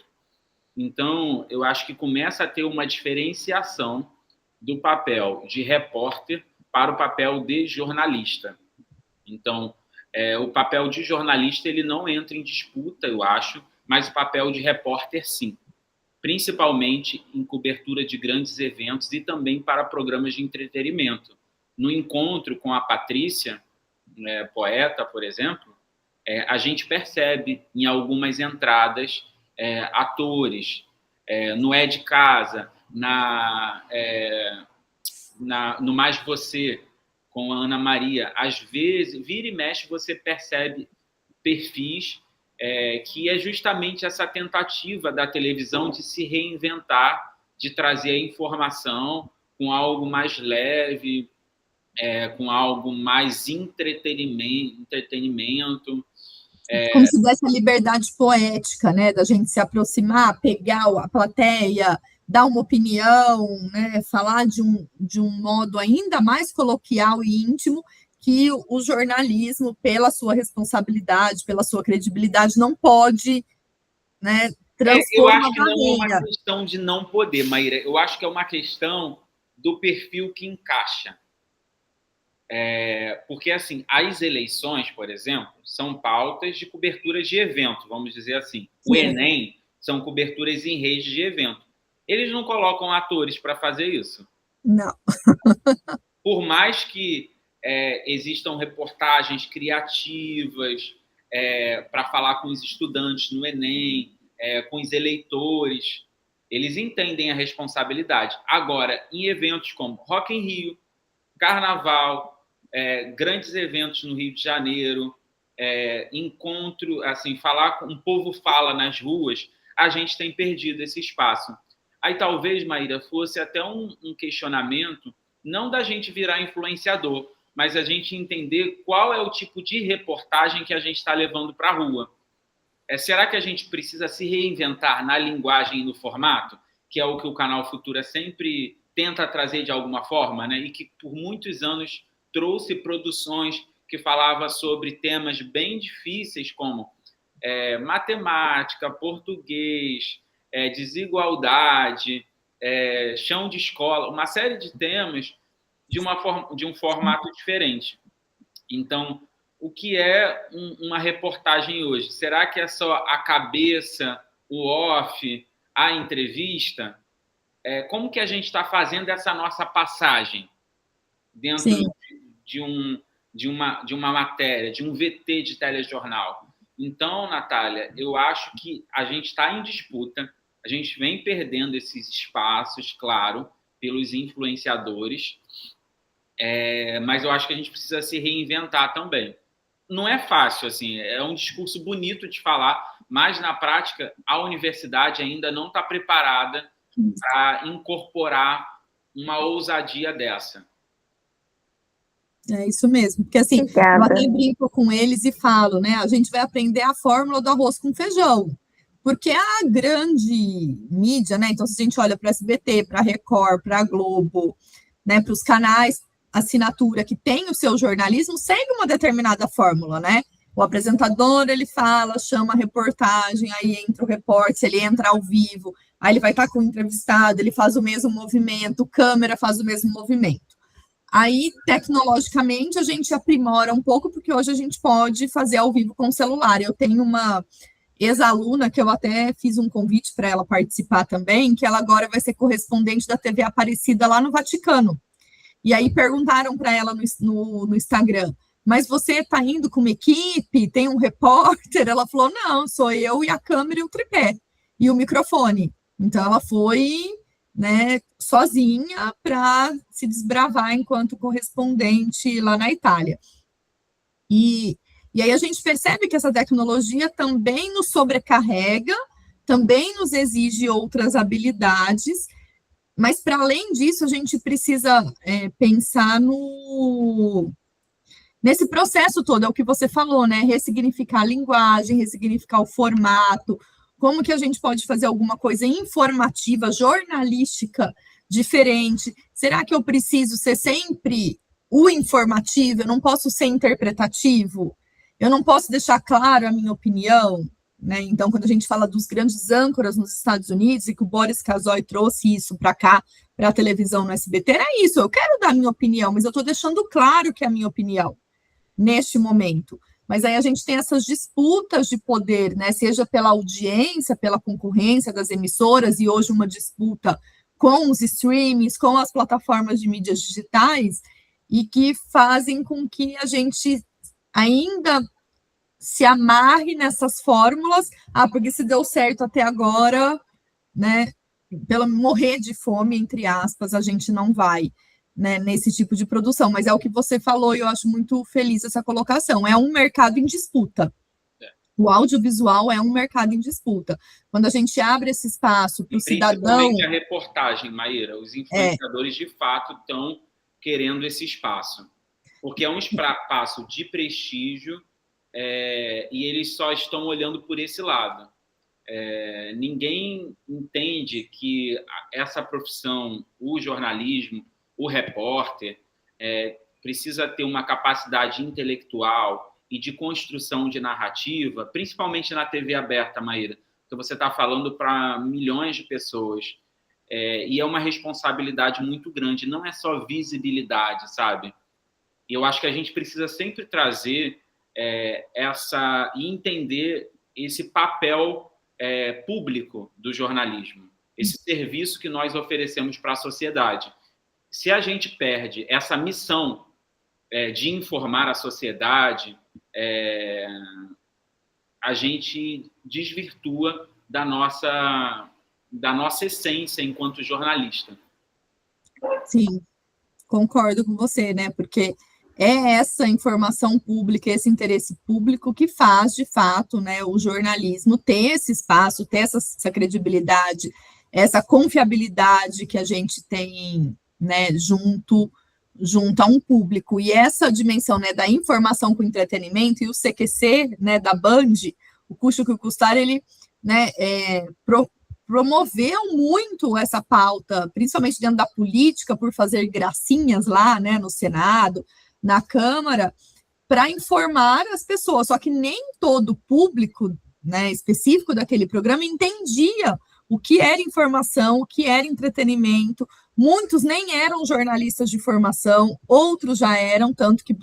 Speaker 2: Então, eu acho que começa a ter uma diferenciação do papel de repórter para o papel de jornalista. Então, o papel de jornalista ele não entra em disputa, eu acho, mas o papel de repórter, sim. Principalmente em cobertura de grandes eventos e também para programas de entretenimento. No encontro com a Patrícia, poeta, por exemplo, a gente percebe em algumas entradas atores, no É de Casa, no Mais Você, com a Ana Maria. Às vezes, vira e mexe, você percebe perfis que é justamente essa tentativa da televisão de se reinventar, de trazer a informação com algo mais leve, com algo mais entretenimento.
Speaker 1: Como se desse a liberdade poética, né, da gente se aproximar, pegar a plateia, dar uma opinião, né, falar de um modo ainda mais coloquial e íntimo, que o jornalismo, pela sua responsabilidade, pela sua credibilidade, não pode, né, transpor
Speaker 2: eu acho
Speaker 1: uma
Speaker 2: que não é
Speaker 1: barreira.
Speaker 2: uma questão de não poder, Maíra. Eu acho que é uma questão do perfil que encaixa. Porque, assim, as eleições, por exemplo, são pautas de coberturas de evento, vamos dizer assim. O Enem são coberturas em rede de evento. Eles não colocam atores para fazer isso.
Speaker 1: Não.
Speaker 2: Por mais que existam reportagens criativas para falar com os estudantes no Enem, com os eleitores, eles entendem a responsabilidade. Agora, em eventos como Rock in Rio, Carnaval, grandes eventos no Rio de Janeiro, encontro, assim, falar com o povo fala nas ruas, a gente tem perdido esse espaço. Aí talvez, Maíra, fosse até um questionamento, não da gente virar influenciador, mas a gente entender qual é o tipo de reportagem que a gente está levando para a rua. Será que a gente precisa se reinventar na linguagem e no formato, que é o que o Canal Futura sempre tenta trazer de alguma forma, né? E que por muitos anos trouxe produções que falavam sobre temas bem difíceis, como matemática, português, desigualdade, chão de escola, uma série de temas de um formato diferente. Então, o que é uma reportagem hoje? Será que é só a cabeça, o off, a entrevista? Como que a gente está fazendo essa nossa passagem dentro de uma matéria, de um VT de telejornal? Então, Natália, eu acho que a gente está em disputa, a gente vem perdendo esses espaços, claro, pelos influenciadores, mas eu acho que a gente precisa se reinventar também. Não é fácil, assim, é um discurso bonito de falar, mas na prática a universidade ainda não está preparada para incorporar uma ousadia dessa.
Speaker 1: É isso mesmo, porque assim, eu até brinco com eles e falo, né, a gente vai aprender a fórmula do arroz com feijão, porque a grande mídia, né, então se a gente olha para a SBT, para a Record, para a Globo, né, para os canais, assinatura que tem o seu jornalismo, segue uma determinada fórmula, né, o apresentador, ele fala, chama a reportagem, aí entra o repórter, se ele entra ao vivo, aí ele vai estar com o entrevistado, ele faz o mesmo movimento, câmera faz o mesmo movimento. Aí, tecnologicamente, a gente aprimora um pouco, porque hoje a gente pode fazer ao vivo com o celular. Eu tenho uma ex-aluna, que eu até fiz um convite para ela participar também, que ela agora vai ser correspondente da TV Aparecida lá no Vaticano. E aí perguntaram para ela no Instagram, mas você está indo com uma equipe? Tem um repórter? Ela falou, não, sou eu e a câmera e o tripé, e o microfone. Então, ela foi, né, sozinha para se desbravar enquanto correspondente lá na Itália. E aí a gente percebe que essa tecnologia também nos sobrecarrega, também nos exige outras habilidades, mas para além disso a gente precisa pensar nesse processo todo, é o que você falou, né? Ressignificar a linguagem, ressignificar o formato, como que a gente pode fazer alguma coisa informativa, jornalística, diferente? Será que eu preciso ser sempre o informativo? Eu não posso ser interpretativo? Eu não posso deixar claro a minha opinião? Né? Então, quando a gente fala dos grandes âncoras nos Estados Unidos, e que o Boris Casoy trouxe isso para cá, para a televisão no SBT, é isso, eu quero dar a minha opinião, mas eu estou deixando claro que é a minha opinião, neste momento. Mas aí a gente tem essas disputas de poder, né? Seja pela audiência, pela concorrência das emissoras, e hoje uma disputa com os streamings, com as plataformas de mídias digitais, e que fazem com que a gente ainda se amarre nessas fórmulas, porque se deu certo até agora, né? Pelo morrer de fome, entre aspas, a gente não vai, né, nesse tipo de produção, mas é o que você falou e eu acho muito feliz essa colocação, é um mercado em disputa. O audiovisual é um mercado em disputa. Quando a gente abre esse espaço para o cidadão...
Speaker 2: Principalmente a reportagem, Maíra, os influenciadores de fato estão querendo esse espaço, porque é um espaço de prestígio e eles só estão olhando por esse lado. Ninguém entende que essa profissão, o jornalismo, o repórter, precisa ter uma capacidade intelectual e de construção de narrativa, principalmente na TV aberta, Maíra, que você está falando para milhões de pessoas. E é uma responsabilidade muito grande, não é só visibilidade, sabe? E eu acho que a gente precisa sempre trazer e entender esse papel público do jornalismo, esse serviço que nós oferecemos para a sociedade. Se a gente perde essa missão de informar a sociedade, a gente desvirtua da nossa essência enquanto jornalista.
Speaker 1: Sim, concordo com você, né? Porque é essa informação pública, esse interesse público que faz, de fato, né, o jornalismo ter esse espaço, ter essa credibilidade, essa confiabilidade que a gente tem, né, junto junto a um público, e essa dimensão, né, da informação com entretenimento, e o CQC, né, da Band, o Custe o que custar, ele, né, promoveu muito essa pauta, principalmente dentro da política, por fazer gracinhas lá, né, no Senado, na Câmara, para informar as pessoas, só que nem todo o público, né, específico daquele programa entendia o que era informação, o que era entretenimento. Muitos nem eram jornalistas de formação, outros já eram, tanto que,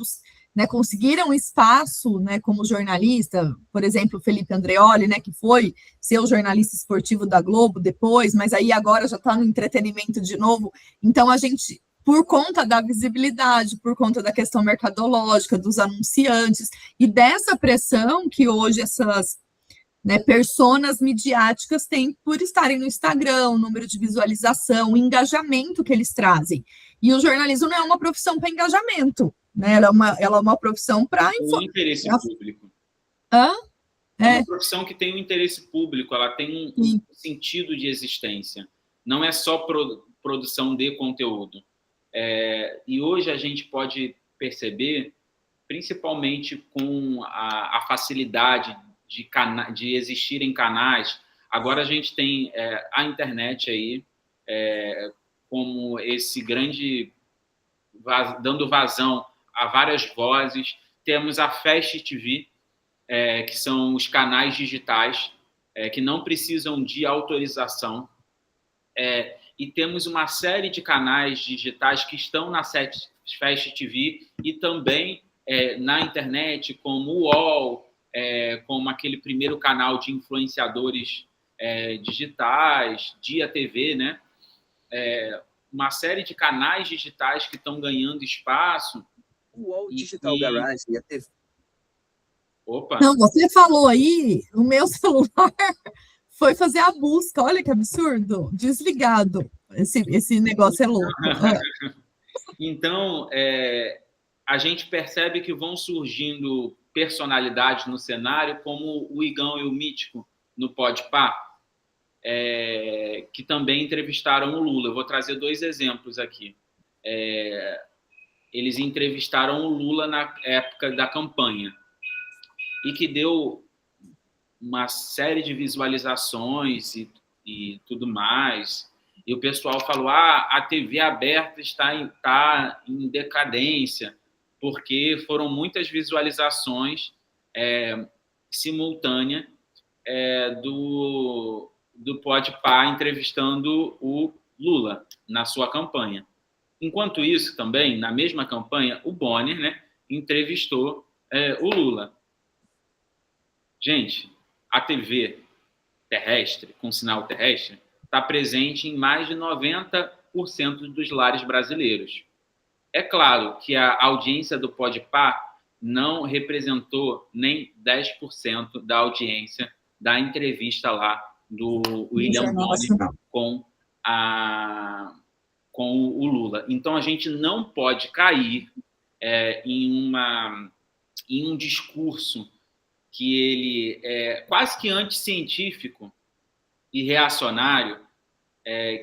Speaker 1: né, conseguiram espaço, né, como jornalista, por exemplo, o Felipe Andreoli, né, que foi ser o jornalista esportivo da Globo depois, mas aí agora já está no entretenimento de novo. Então, a gente, por conta da visibilidade, por conta da questão mercadológica, dos anunciantes, e dessa pressão que hoje essas, né, personas midiáticas têm por estarem no Instagram, o número de visualização, o engajamento que eles trazem. E o jornalismo não é uma profissão para engajamento, né? Ela é uma profissão para
Speaker 2: o interesse público. É uma profissão que tem um interesse público, ela tem um sentido de existência. Não é só produção de conteúdo. E hoje a gente pode perceber, principalmente com a facilidade de existirem canais. Agora a gente tem a internet aí como esse grande dando vazão a várias vozes. Temos a Fast TV, que são os canais digitais que não precisam de autorização, e temos uma série de canais digitais que estão na Fast TV e também na internet, como o UOL, como aquele primeiro canal de influenciadores digitais, Dia TV, né? Uma série de canais digitais que estão ganhando espaço.
Speaker 4: O UOL Digital Garage e a TV.
Speaker 1: Opa! Não, você falou aí, o meu celular foi fazer a busca, olha que absurdo, desligado. Esse negócio é louco.
Speaker 2: Então, a gente percebe que vão surgindo personalidades no cenário, como o Igão e o Mítico no Podpah, que também entrevistaram o Lula. Eu vou trazer 2 exemplos aqui. Eles entrevistaram o Lula na época da campanha e que deu uma série de visualizações e tudo mais. E o pessoal falou, a TV aberta está em decadência, porque foram muitas visualizações simultâneas do Podpah entrevistando o Lula na sua campanha. Enquanto isso, também, na mesma campanha, o Bonner, né, entrevistou o Lula. Gente, a TV terrestre, com sinal terrestre, está presente em mais de 90% dos lares brasileiros. É claro que a audiência do Podpah não representou nem 10% da audiência da entrevista lá do William Bonner com o Lula. Então, a gente não pode cair em um discurso que ele é quase que anticientífico e reacionário,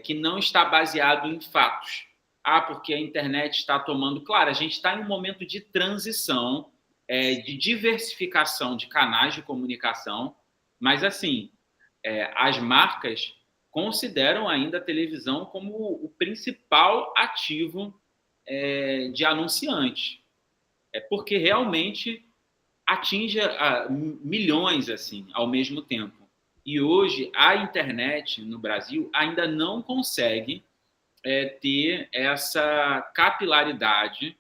Speaker 2: que não está baseado em fatos. Porque a internet está tomando... Claro, a gente está em um momento de transição, de diversificação de canais de comunicação, mas, assim, as marcas consideram ainda a televisão como o principal ativo de anunciante. Porque realmente atinge milhões assim, ao mesmo tempo. E hoje a internet no Brasil ainda não consegue ter essa capilaridade,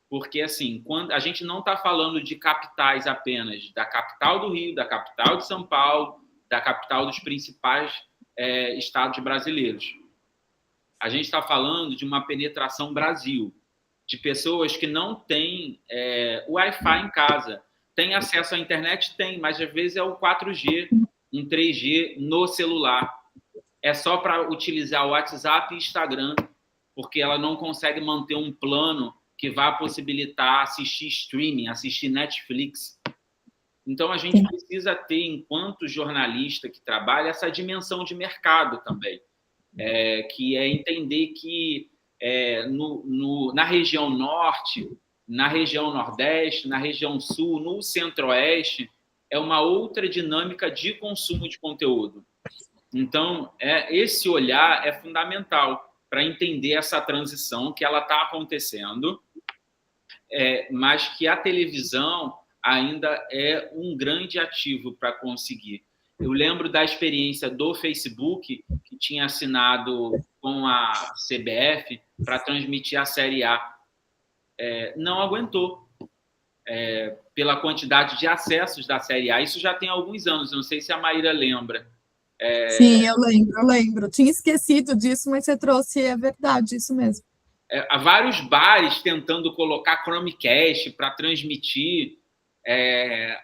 Speaker 2: porque assim, quando a gente não está falando de capitais apenas, da capital do Rio, da capital de São Paulo, da capital dos principais estados brasileiros. A gente está falando de uma penetração Brasil, de pessoas que não têm Wi-Fi em casa. Tem acesso à internet? Tem, mas às vezes é o 4G, um 3G no celular. É só para utilizar o WhatsApp e Instagram, porque ela não consegue manter um plano que vá possibilitar assistir streaming, assistir Netflix. Então, a gente precisa ter, enquanto jornalista que trabalha, essa dimensão de mercado também, que é entender que na região norte, na região nordeste, na região sul, no centro-oeste, é uma outra dinâmica de consumo de conteúdo. Então, esse olhar é fundamental para entender essa transição que ela está acontecendo, mas que a televisão ainda é um grande ativo para conseguir. Eu lembro da experiência do Facebook, que tinha assinado com a CBF para transmitir a Série A. Não aguentou pela quantidade de acessos da Série A. Isso já tem alguns anos, não sei se a Maíra lembra.
Speaker 1: Sim, eu lembro. Tinha esquecido disso, mas você trouxe, é verdade, isso mesmo.
Speaker 2: Há vários bares tentando colocar Chromecast para transmitir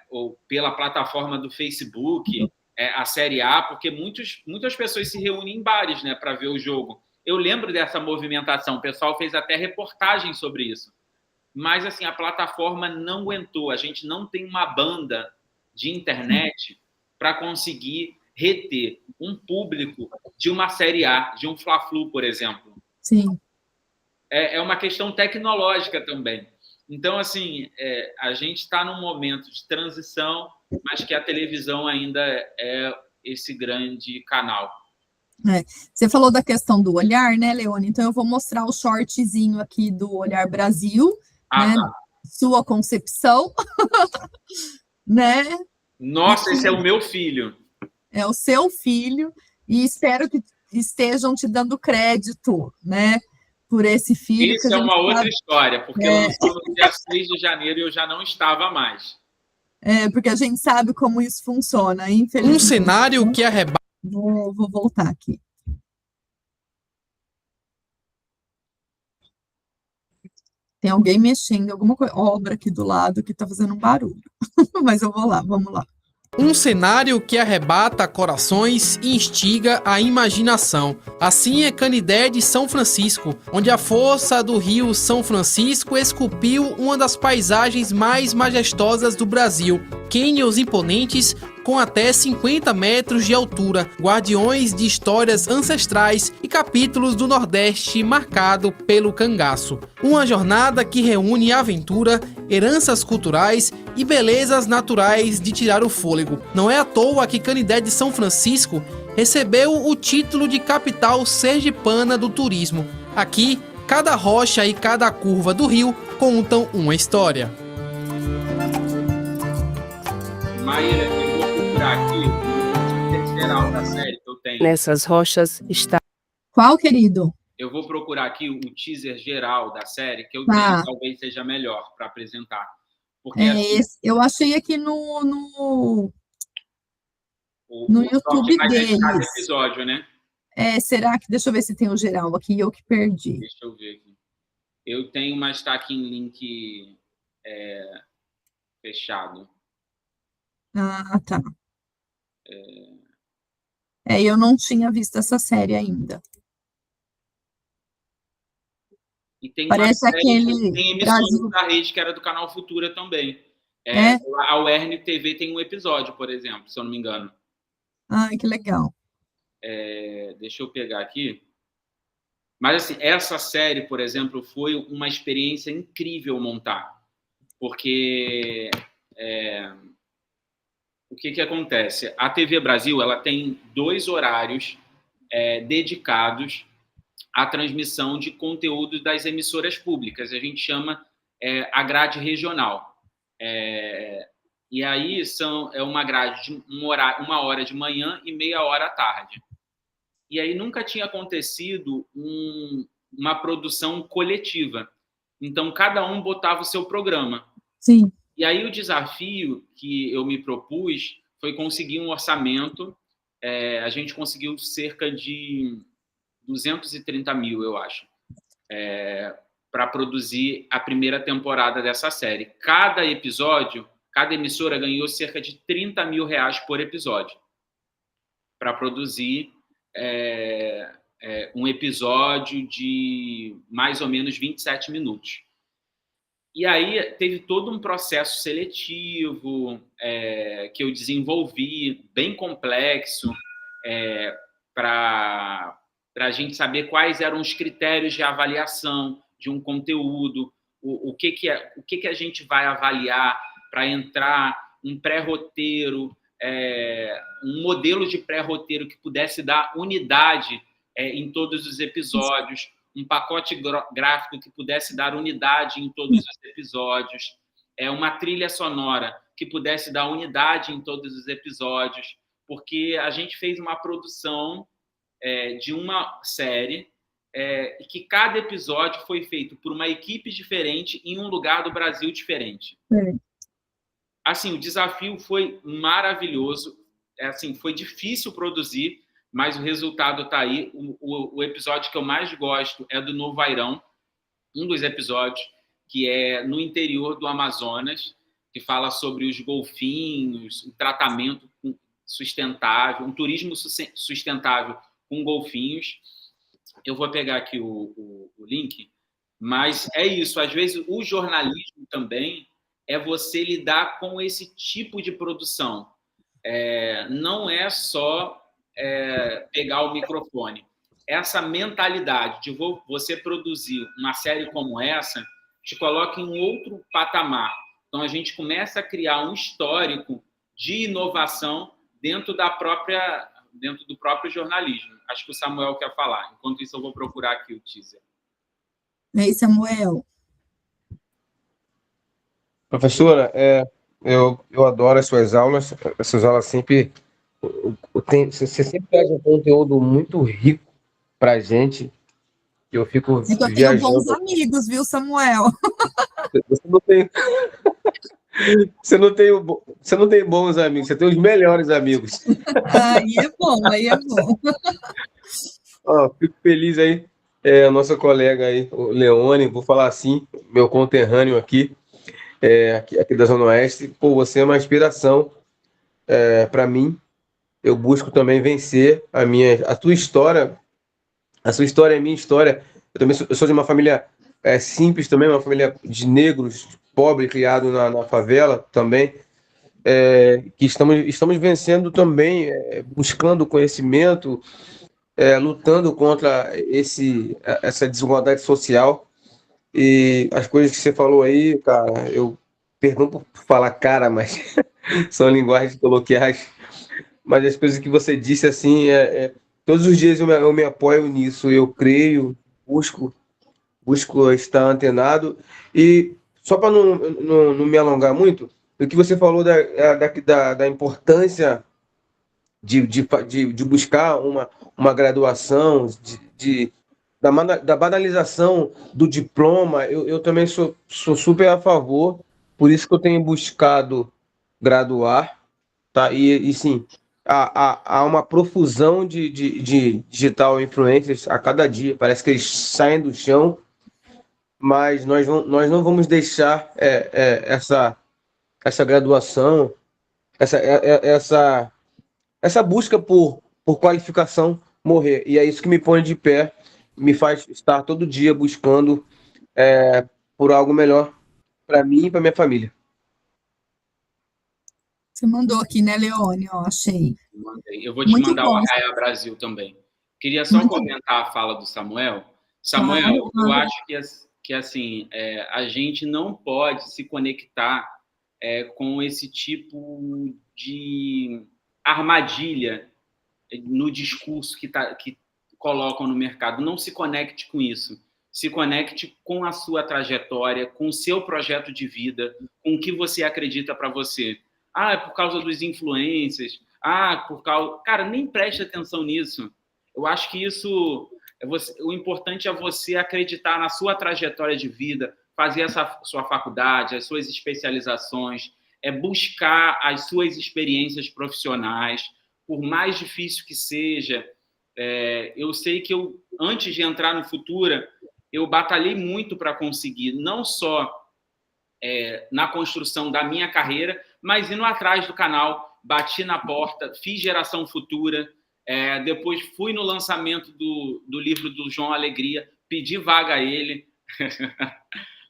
Speaker 2: ou pela plataforma do Facebook a Série A, porque muitas pessoas se reúnem em bares, né, para ver o jogo. Eu lembro dessa movimentação, o pessoal fez até reportagem sobre isso. Mas assim, a plataforma não aguentou, a gente não tem uma banda de internet para conseguir reter um público de uma Série A, de um Fla-Flu, por exemplo.
Speaker 1: Sim.
Speaker 2: É uma questão tecnológica também. Então, assim, a gente está num momento de transição, mas que a televisão ainda é esse grande canal.
Speaker 1: Você falou da questão do olhar, né, Leone? Então, eu vou mostrar o shortzinho aqui do Olhar Brasil, né?
Speaker 2: Tá.
Speaker 1: Sua concepção, né?
Speaker 2: Nossa, esse é o meu filho.
Speaker 1: É o seu filho, e espero que estejam te dando crédito, né? Por esse filho.
Speaker 2: Isso é uma outra história, porque lançou no dia 6 de janeiro e eu já não estava mais.
Speaker 1: Porque a gente sabe como isso funciona, infelizmente.
Speaker 5: Um cenário que arrebata.
Speaker 1: Vou voltar aqui. Tem alguém mexendo em alguma obra aqui do lado que está fazendo um barulho. Mas eu vou lá, vamos lá.
Speaker 5: Um cenário que arrebata corações e instiga a imaginação. Assim é Canidé de São Francisco, onde a força do rio São Francisco esculpiu uma das paisagens mais majestosas do Brasil. Cânions imponentes com até 50 metros de altura, guardiões de histórias ancestrais e capítulos do Nordeste marcado pelo cangaço. Uma jornada que reúne aventura, heranças culturais e belezas naturais de tirar o fôlego. Não é à toa que Canidé de São Francisco recebeu o título de capital sergipana do turismo. Aqui, cada rocha e cada curva do rio contam uma história.
Speaker 2: Maíra, eu vou procurar aqui o teaser geral da série que eu tenho.
Speaker 6: Nessas rochas está...
Speaker 1: Qual, querido?
Speaker 2: Eu vou procurar aqui o teaser geral da série que eu tenho, talvez seja melhor para apresentar. Porque
Speaker 1: eu achei aqui no YouTube deles.
Speaker 2: Cada episódio, né?
Speaker 1: Será que... Deixa eu ver se tem o geral aqui, eu que perdi.
Speaker 2: Deixa eu ver aqui. Eu tenho, mas está aqui em link fechado.
Speaker 1: Ah, tá. Eu não tinha visto essa série ainda.
Speaker 2: E tem
Speaker 1: Parece aquele
Speaker 2: tem emissões
Speaker 1: Brasil
Speaker 2: da rede que era do canal Futura também. A UERN TV tem um episódio, por exemplo, se eu não me engano.
Speaker 1: Ai, que legal.
Speaker 2: Deixa eu pegar aqui. Mas, assim, essa série, por exemplo, foi uma experiência incrível montar. Porque... o que acontece? A TV Brasil ela tem 2 horários dedicados à transmissão de conteúdo das emissoras públicas. A gente chama a grade regional. E aí é uma grade de 1 hora de manhã e meia hora à tarde. E aí nunca tinha acontecido uma produção coletiva. Então, cada um botava o seu programa.
Speaker 1: Sim.
Speaker 2: E aí o desafio que eu me propus foi conseguir um orçamento. A gente conseguiu cerca de 230 mil, eu acho, para produzir a primeira temporada dessa série. Cada episódio, cada emissora ganhou cerca de 30 mil reais por episódio para produzir um episódio de mais ou menos 27 minutos. E aí teve todo um processo seletivo que eu desenvolvi, bem complexo, para para a gente saber quais eram os critérios de avaliação de um conteúdo, o que a gente vai avaliar para entrar, um pré-roteiro, um modelo de pré-roteiro que pudesse dar unidade em todos os episódios, um pacote gráfico que pudesse dar unidade em todos os episódios, uma trilha sonora que pudesse dar unidade em todos os episódios, porque a gente fez uma produção de uma série e que cada episódio foi feito por uma equipe diferente em um lugar do Brasil diferente. Assim, o desafio foi maravilhoso, assim, foi difícil produzir, mas o resultado está aí. O episódio que eu mais gosto é do Novo Airão, um dos episódios que é no interior do Amazonas, que fala sobre os golfinhos, o tratamento sustentável, um turismo sustentável com golfinhos. Eu vou pegar aqui o link, mas é isso. Às vezes, o jornalismo também é você lidar com esse tipo de produção. Não é só pegar o microfone. Essa mentalidade de você produzir uma série como essa te coloca em um outro patamar. Então, a gente começa a criar um histórico de inovação dentro do próprio jornalismo. Acho que o Samuel quer falar. Enquanto isso, eu vou procurar aqui o teaser.
Speaker 1: Ei, Samuel.
Speaker 6: Professora, eu adoro as suas aulas. As suas aulas sempre... Você sempre traz um conteúdo muito rico para a gente. Eu fico
Speaker 1: Eu
Speaker 6: viajando.
Speaker 1: tenho bons amigos, viu, Samuel?
Speaker 6: Você não tem bons amigos, você tem os melhores amigos.
Speaker 1: Aí é bom, aí é bom.
Speaker 6: Fico feliz aí, a nossa colega aí, o Leone, vou falar assim, meu conterrâneo aqui da Zona Oeste. Pô, você é uma inspiração para mim. Eu busco também vencer a tua história. A sua história é a minha história. Eu sou de uma família simples também, uma família de negros, pobre, criado na favela também, que estamos vencendo também, buscando conhecimento, lutando contra essa desigualdade social. E as coisas que você falou aí, cara, eu perdão por falar cara, mas são linguagens coloquiais. Mas as coisas que você disse, assim, todos os dias eu me apoio nisso, eu creio, busco estar antenado. E só para não me alongar muito, o que você falou da importância de buscar uma graduação, da banalização do diploma, eu também sou super a favor, por isso que eu tenho buscado graduar, tá? E sim, há uma profusão de digital influencers a cada dia, parece que eles saem do chão, mas nós não vamos deixar essa graduação, essa busca por qualificação morrer. E é isso que me põe de pé, me faz estar todo dia buscando por algo melhor para mim e para minha família.
Speaker 1: Você mandou aqui, né, Leone? Achei.
Speaker 2: Eu vou te mandar o Arraia Brasil também. Queria só comentar a fala do Samuel. Samuel, eu acho que assim, a gente não pode se conectar com esse tipo de armadilha no discurso que colocam no mercado. Não se conecte com isso. Se conecte com a sua trajetória, com o seu projeto de vida, com o que você acredita para você. É por causa dos influencers. Por causa... Cara, nem preste atenção nisso. Eu acho que isso... o importante é você acreditar na sua trajetória de vida, fazer essa sua faculdade, as suas especializações, buscar as suas experiências profissionais, por mais difícil que seja. Eu sei que antes de entrar no Futura, eu batalhei muito para conseguir, não só na construção da minha carreira, mas indo atrás do canal, bati na porta, fiz Geração Futura, depois fui no lançamento do livro do João Alegria, pedi vaga a ele.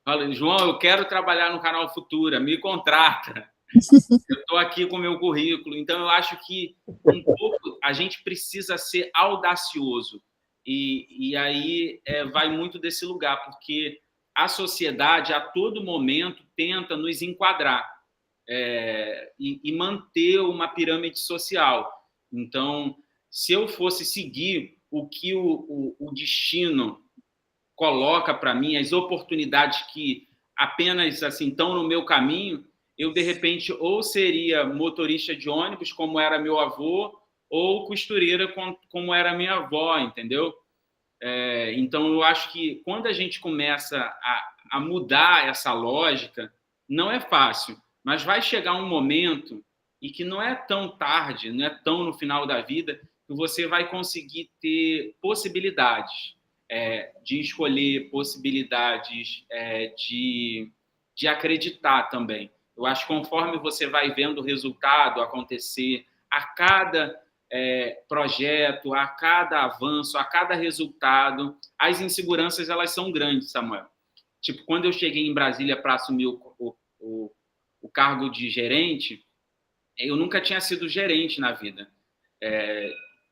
Speaker 2: Falei, João, eu quero trabalhar no canal Futura, me contrata. Eu estou aqui com o meu currículo. Então, eu acho que um pouco a gente precisa ser audacioso. E aí vai muito desse lugar, porque a sociedade, a todo momento, tenta nos enquadrar e manter uma pirâmide social. Então, se eu fosse seguir o que o destino coloca para mim, as oportunidades que apenas assim estão no meu caminho, eu, de repente, ou seria motorista de ônibus, como era meu avô, ou costureira, como era minha avó, entendeu? Então, eu acho que quando a gente começa a mudar essa lógica, não é fácil, mas vai chegar um momento, e que não é tão tarde, não é tão no final da vida, que você vai conseguir ter possibilidades de escolher, possibilidades de acreditar também. Eu acho que conforme você vai vendo o resultado acontecer, a cada projeto, a cada avanço, a cada resultado, as inseguranças elas são grandes, Samuel. Tipo, quando eu cheguei em Brasília para assumir o cargo de gerente, eu nunca tinha sido gerente na vida.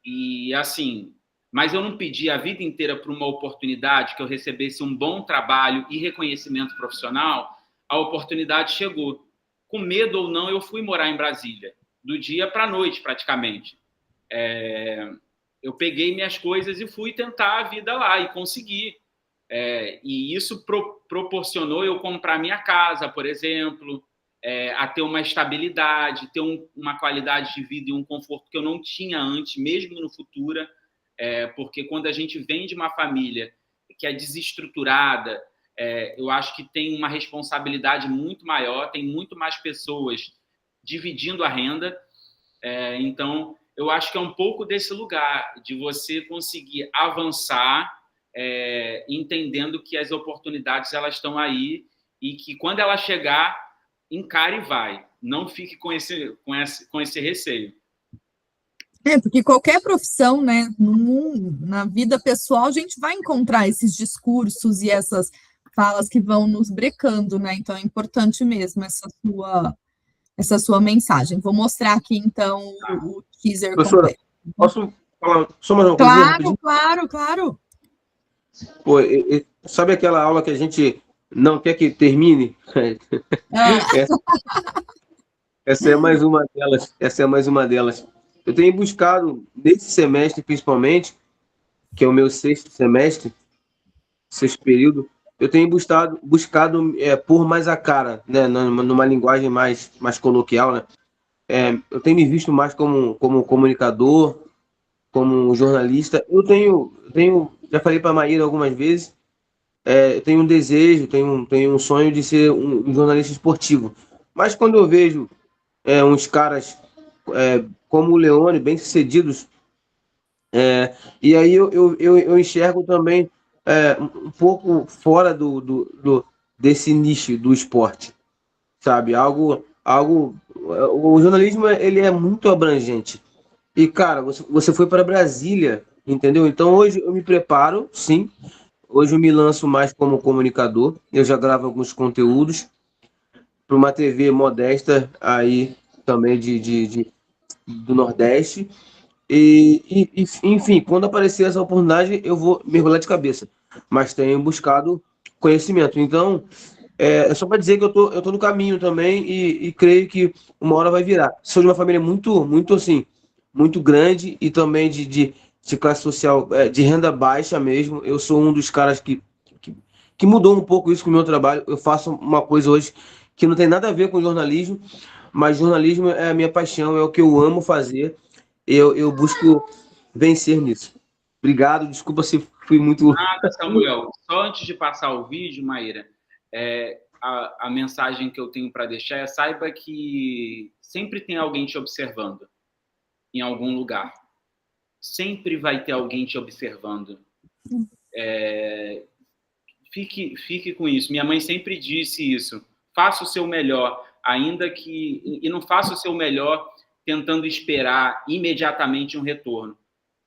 Speaker 2: E assim, mas eu não pedi a vida inteira para uma oportunidade, que eu recebesse um bom trabalho e reconhecimento profissional. A oportunidade chegou. Com medo ou não, eu fui morar em Brasília, do dia para a noite, praticamente. Eu peguei minhas coisas e fui tentar a vida lá, e consegui. E isso proporcionou eu comprar minha casa, por exemplo, a ter uma estabilidade, ter uma qualidade de vida e um conforto que eu não tinha antes, mesmo no futuro, porque quando a gente vem de uma família que é desestruturada, eu acho que tem uma responsabilidade muito maior, tem muito mais pessoas dividindo a renda. Então, eu acho que é um pouco desse lugar, de você conseguir avançar, entendendo que as oportunidades elas estão aí, e que quando ela chegar, encare e vai. Não fique com esse receio.
Speaker 1: Porque qualquer profissão, né, na vida pessoal, a gente vai encontrar esses discursos e essas falas que vão nos brecando, né? Então é importante mesmo essa sua mensagem. Vou mostrar aqui, então, o teaser
Speaker 6: Professora,
Speaker 1: completo.
Speaker 6: posso falar só mais uma coisinha rapidinho?
Speaker 1: Claro.
Speaker 6: Pô, sabe aquela aula que a gente não quer que termine? Essa é mais uma delas. Eu tenho buscado, nesse semestre principalmente, que é o meu sexto período, eu tenho buscado pôr mais a cara, né, numa linguagem mais coloquial, né? Eu tenho me visto mais como comunicador, como jornalista. Eu tenho, já falei para a Maíra algumas vezes, eu tenho um desejo, tenho um sonho de ser um jornalista esportivo. Mas quando eu vejo uns caras como o Leone, bem-sucedidos, e aí eu enxergo também um pouco fora desse nicho do esporte, sabe? O jornalismo ele é muito abrangente. E, cara, você foi para Brasília, entendeu? Então, hoje eu me preparo, sim. Hoje eu me lanço mais como comunicador. Eu já gravo alguns conteúdos para uma TV modesta aí também do Nordeste. Enfim, quando aparecer essa oportunidade, eu vou mergulhar de cabeça. Mas tenho buscado conhecimento. Então, é só para dizer que eu tô no caminho também e creio que uma hora vai virar. Sou de uma família muito assim, muito grande, e também de classe social, de renda baixa mesmo. Eu sou um dos caras que mudou um pouco isso com o meu trabalho. Eu faço uma coisa hoje que não tem nada a ver com jornalismo, mas jornalismo é a minha paixão, é o que eu amo fazer. Eu busco vencer nisso. Obrigado, desculpa se fui muito...
Speaker 2: Nada, Samuel. Só antes de passar o vídeo, Maíra, a mensagem que eu tenho para deixar é: saiba que sempre tem alguém te observando em algum lugar. Sempre vai ter alguém te observando. Fique com isso. Minha mãe sempre disse isso. Faça o seu melhor, ainda que... E não faça o seu melhor tentando esperar imediatamente um retorno.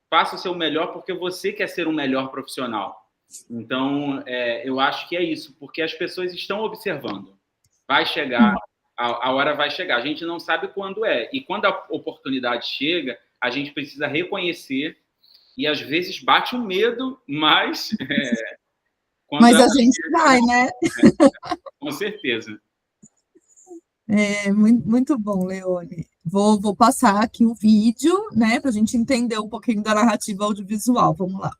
Speaker 2: Faça o seu melhor porque você quer ser um melhor profissional. Então, eu acho que é isso, porque as pessoas estão observando. Vai chegar, a hora vai chegar. A gente não sabe quando é. E quando a oportunidade chega, a gente precisa reconhecer E às vezes bate um medo, mas
Speaker 1: Mas a gente vai, né?
Speaker 2: Com certeza.
Speaker 1: Muito, muito bom, Leone. Vou passar aqui o vídeo, né, para a gente entender um pouquinho da narrativa audiovisual. Vamos lá.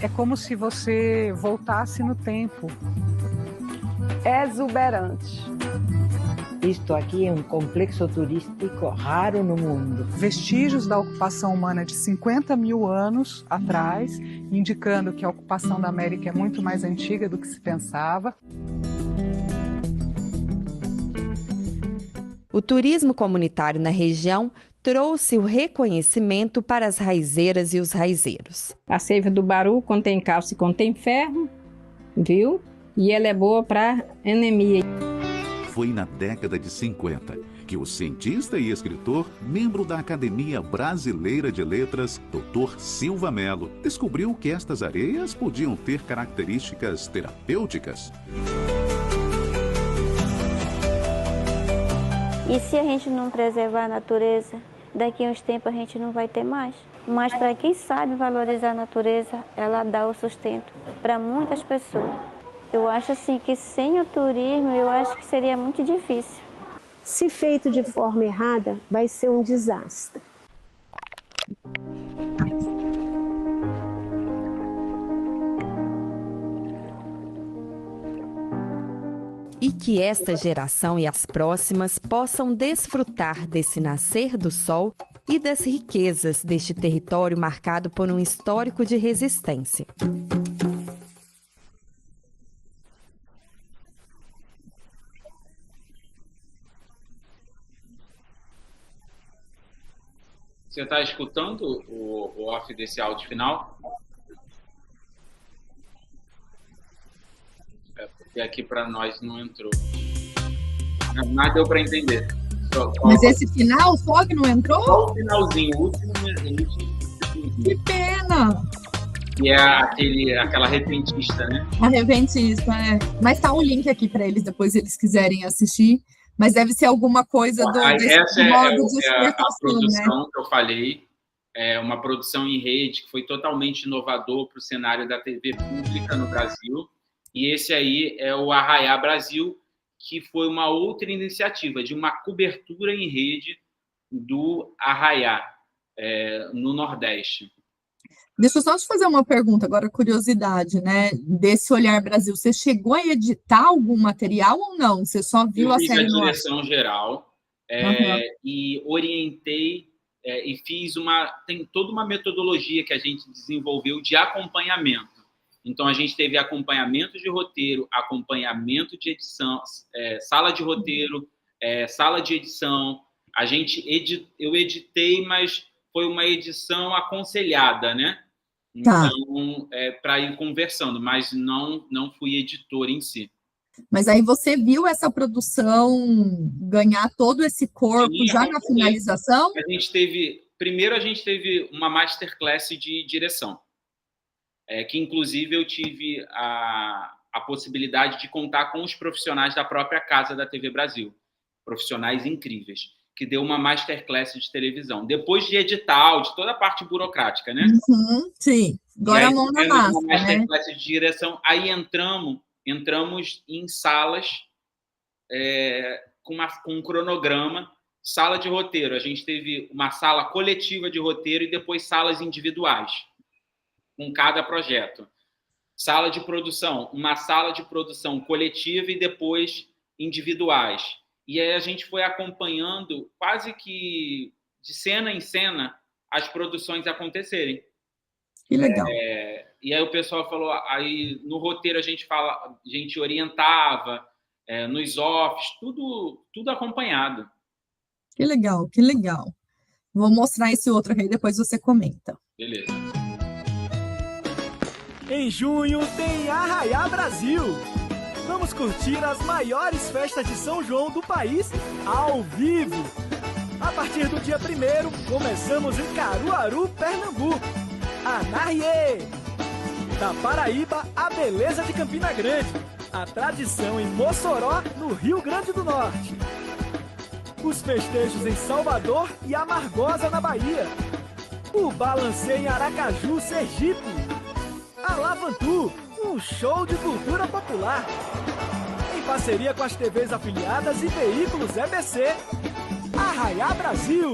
Speaker 7: É como se você voltasse no tempo.
Speaker 8: Exuberante. Isto aqui é um complexo turístico raro no mundo.
Speaker 7: Vestígios da ocupação humana de 50 mil anos atrás, indicando que a ocupação da América é muito mais antiga do que se pensava.
Speaker 9: O turismo comunitário na região trouxe o reconhecimento para as raizeiras e os raizeiros.
Speaker 10: A seiva do baru contém cálcio e contém ferro, viu? E ela é boa para anemia.
Speaker 11: Foi na década de 50 que o cientista e escritor, membro da Academia Brasileira de Letras, Dr. Silva Melo, descobriu que estas areias podiam ter características terapêuticas.
Speaker 12: E se a gente não preservar a natureza, daqui a uns tempos a gente não vai ter mais. Mas para quem sabe valorizar a natureza, ela dá o sustento para muitas pessoas. Eu acho assim que sem o turismo, eu acho que seria muito difícil.
Speaker 13: Se feito de forma errada, vai ser um desastre.
Speaker 9: E que esta geração e as próximas possam desfrutar desse nascer do sol e das riquezas deste território marcado por um histórico de resistência.
Speaker 2: Você está escutando o off desse áudio final? Porque aqui para nós não entrou. Mas deu para entender.
Speaker 1: Mas esse final, só que não entrou?
Speaker 2: Só o finalzinho, o último.
Speaker 1: Que pena!
Speaker 2: E é aquela repentista, né?
Speaker 1: A repentista, é. Mas tá o link aqui para eles, depois se eles quiserem assistir. Mas deve ser alguma coisa
Speaker 2: Essa
Speaker 1: modo de
Speaker 2: a produção,
Speaker 1: né?
Speaker 2: que eu falei. É uma produção em rede que foi totalmente inovador para o cenário da TV pública no Brasil. E esse aí é o Arraiá Brasil, que foi uma outra iniciativa de uma cobertura em rede do Arraiá, no Nordeste.
Speaker 1: Deixa eu só te fazer uma pergunta, agora curiosidade, né? Desse Olhar Brasil, você chegou a editar algum material ou não? Você só viu a série no ar?
Speaker 2: Eu fiz a direção geral e orientei e fiz tem toda uma metodologia que a gente desenvolveu de acompanhamento. Então, a gente teve acompanhamento de roteiro, acompanhamento de edição, sala de roteiro, sala de edição. Eu editei, mas foi uma edição aconselhada, né? Então, para ir conversando, mas não fui editor em si.
Speaker 1: Mas aí você viu essa produção ganhar todo esse corpo já na finalização?
Speaker 2: Primeiro, a gente teve uma masterclass de direção. Que inclusive eu tive a possibilidade de contar com os profissionais da própria casa da TV Brasil, profissionais incríveis, que deu uma masterclass de televisão, depois de edital, de toda a parte burocrática, né?
Speaker 1: Uhum, sim, agora a mão na massa,
Speaker 2: uma masterclass de direção, aí entramos em salas com um cronograma, sala de roteiro, a gente teve uma sala coletiva de roteiro e depois salas individuais, com cada projeto. Sala de produção, uma sala de produção coletiva e depois individuais. E aí a gente foi acompanhando quase que de cena em cena as produções acontecerem.
Speaker 1: Que legal.
Speaker 2: E aí o pessoal falou, aí no roteiro a gente orientava, nos offs, tudo acompanhado.
Speaker 1: Que legal, que legal. Vou mostrar esse outro aqui, depois você comenta.
Speaker 2: Beleza.
Speaker 14: Em junho tem Arraiá Brasil. Vamos curtir as maiores festas de São João do país ao vivo. A partir do dia 1º, começamos em Caruaru, Pernambuco. Anarie! Da Paraíba, a beleza de Campina Grande. A tradição em Mossoró, no Rio Grande do Norte. Os festejos em Salvador e Amargosa, na Bahia. O Balancê em Aracaju, Sergipe. A Lavantu, um show de cultura popular. Em parceria com as TVs afiliadas e veículos EBC. Arraiá Brasil.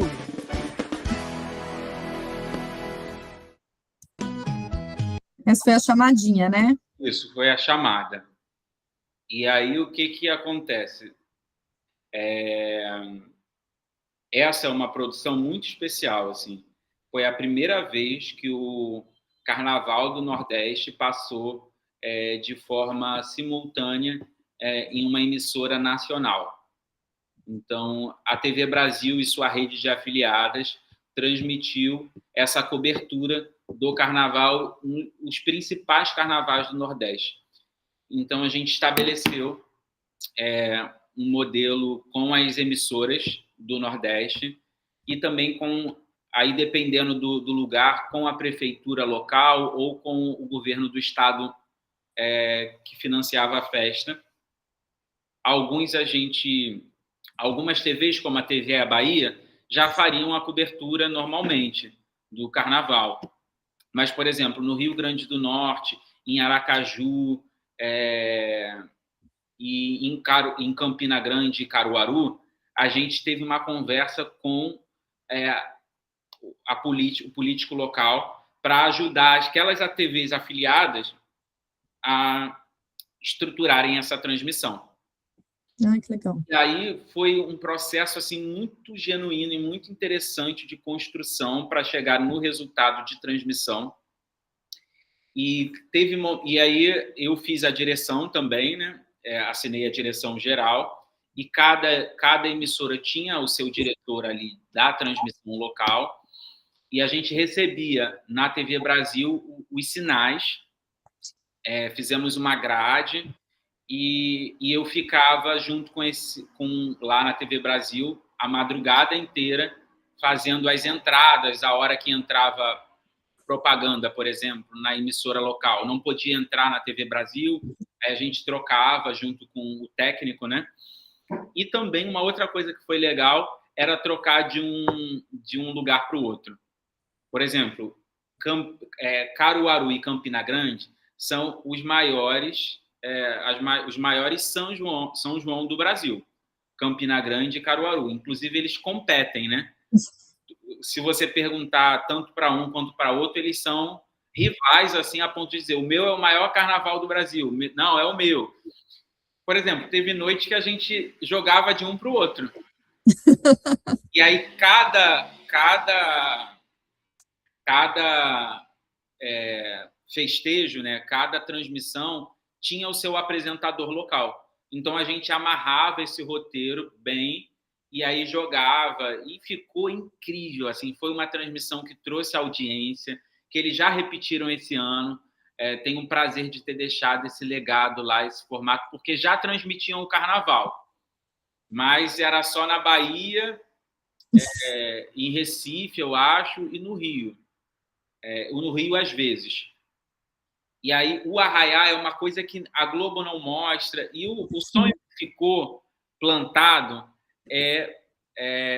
Speaker 1: Essa foi a chamadinha, né?
Speaker 2: Isso, foi a chamada. E aí, o que acontece? Essa é uma produção muito especial, assim. Foi a primeira vez que o Carnaval do Nordeste passou de forma simultânea em uma emissora nacional. Então, a TV Brasil e sua rede de afiliadas transmitiu essa cobertura do Carnaval, os principais carnavais do Nordeste. Então, a gente estabeleceu um modelo com as emissoras do Nordeste e também com, aí dependendo do lugar, com a prefeitura local ou com o governo do estado que financiava a festa. Algumas TVs, como a TV Bahia, já fariam a cobertura normalmente do Carnaval. Mas, por exemplo, no Rio Grande do Norte, em Aracaju, e em Campina Grande e Caruaru, a gente teve uma conversa com o político local para ajudar aquelas TVs afiliadas a estruturarem essa transmissão.
Speaker 1: Que legal.
Speaker 2: E aí foi um processo assim, muito genuíno e muito interessante de construção para chegar no resultado de transmissão. E aí eu fiz a direção também, né? Assinei a direção geral, e cada emissora tinha o seu diretor ali da transmissão local, e a gente recebia na TV Brasil os sinais, fizemos uma grade, e eu ficava junto lá na TV Brasil a madrugada inteira, fazendo as entradas, a hora que entrava propaganda, por exemplo, na emissora local. Não podia entrar na TV Brasil, a gente trocava junto com o técnico, né? E também uma outra coisa que foi legal era trocar de um lugar para o outro. Por exemplo, Caruaru e Campina Grande são os maiores São João do Brasil. Campina Grande e Caruaru. Inclusive, eles competem, né? Se você perguntar tanto para um quanto para outro, eles são rivais, assim, a ponto de dizer, o meu é o maior carnaval do Brasil. Não, é o meu. Por exemplo, teve noite que a gente jogava de um para o outro. E aí, cada festejo, né, cada transmissão tinha o seu apresentador local. Então, a gente amarrava esse roteiro bem e aí jogava, e ficou incrível. Assim, foi uma transmissão que trouxe audiência, que eles já repetiram esse ano. Tenho um prazer de ter deixado esse legado lá, esse formato, porque já transmitiam o Carnaval. Mas era só na Bahia, em Recife, eu acho, e no Rio. No Rio, às vezes. E aí, o Arraiá é uma coisa que a Globo não mostra, e o sonho que ficou plantado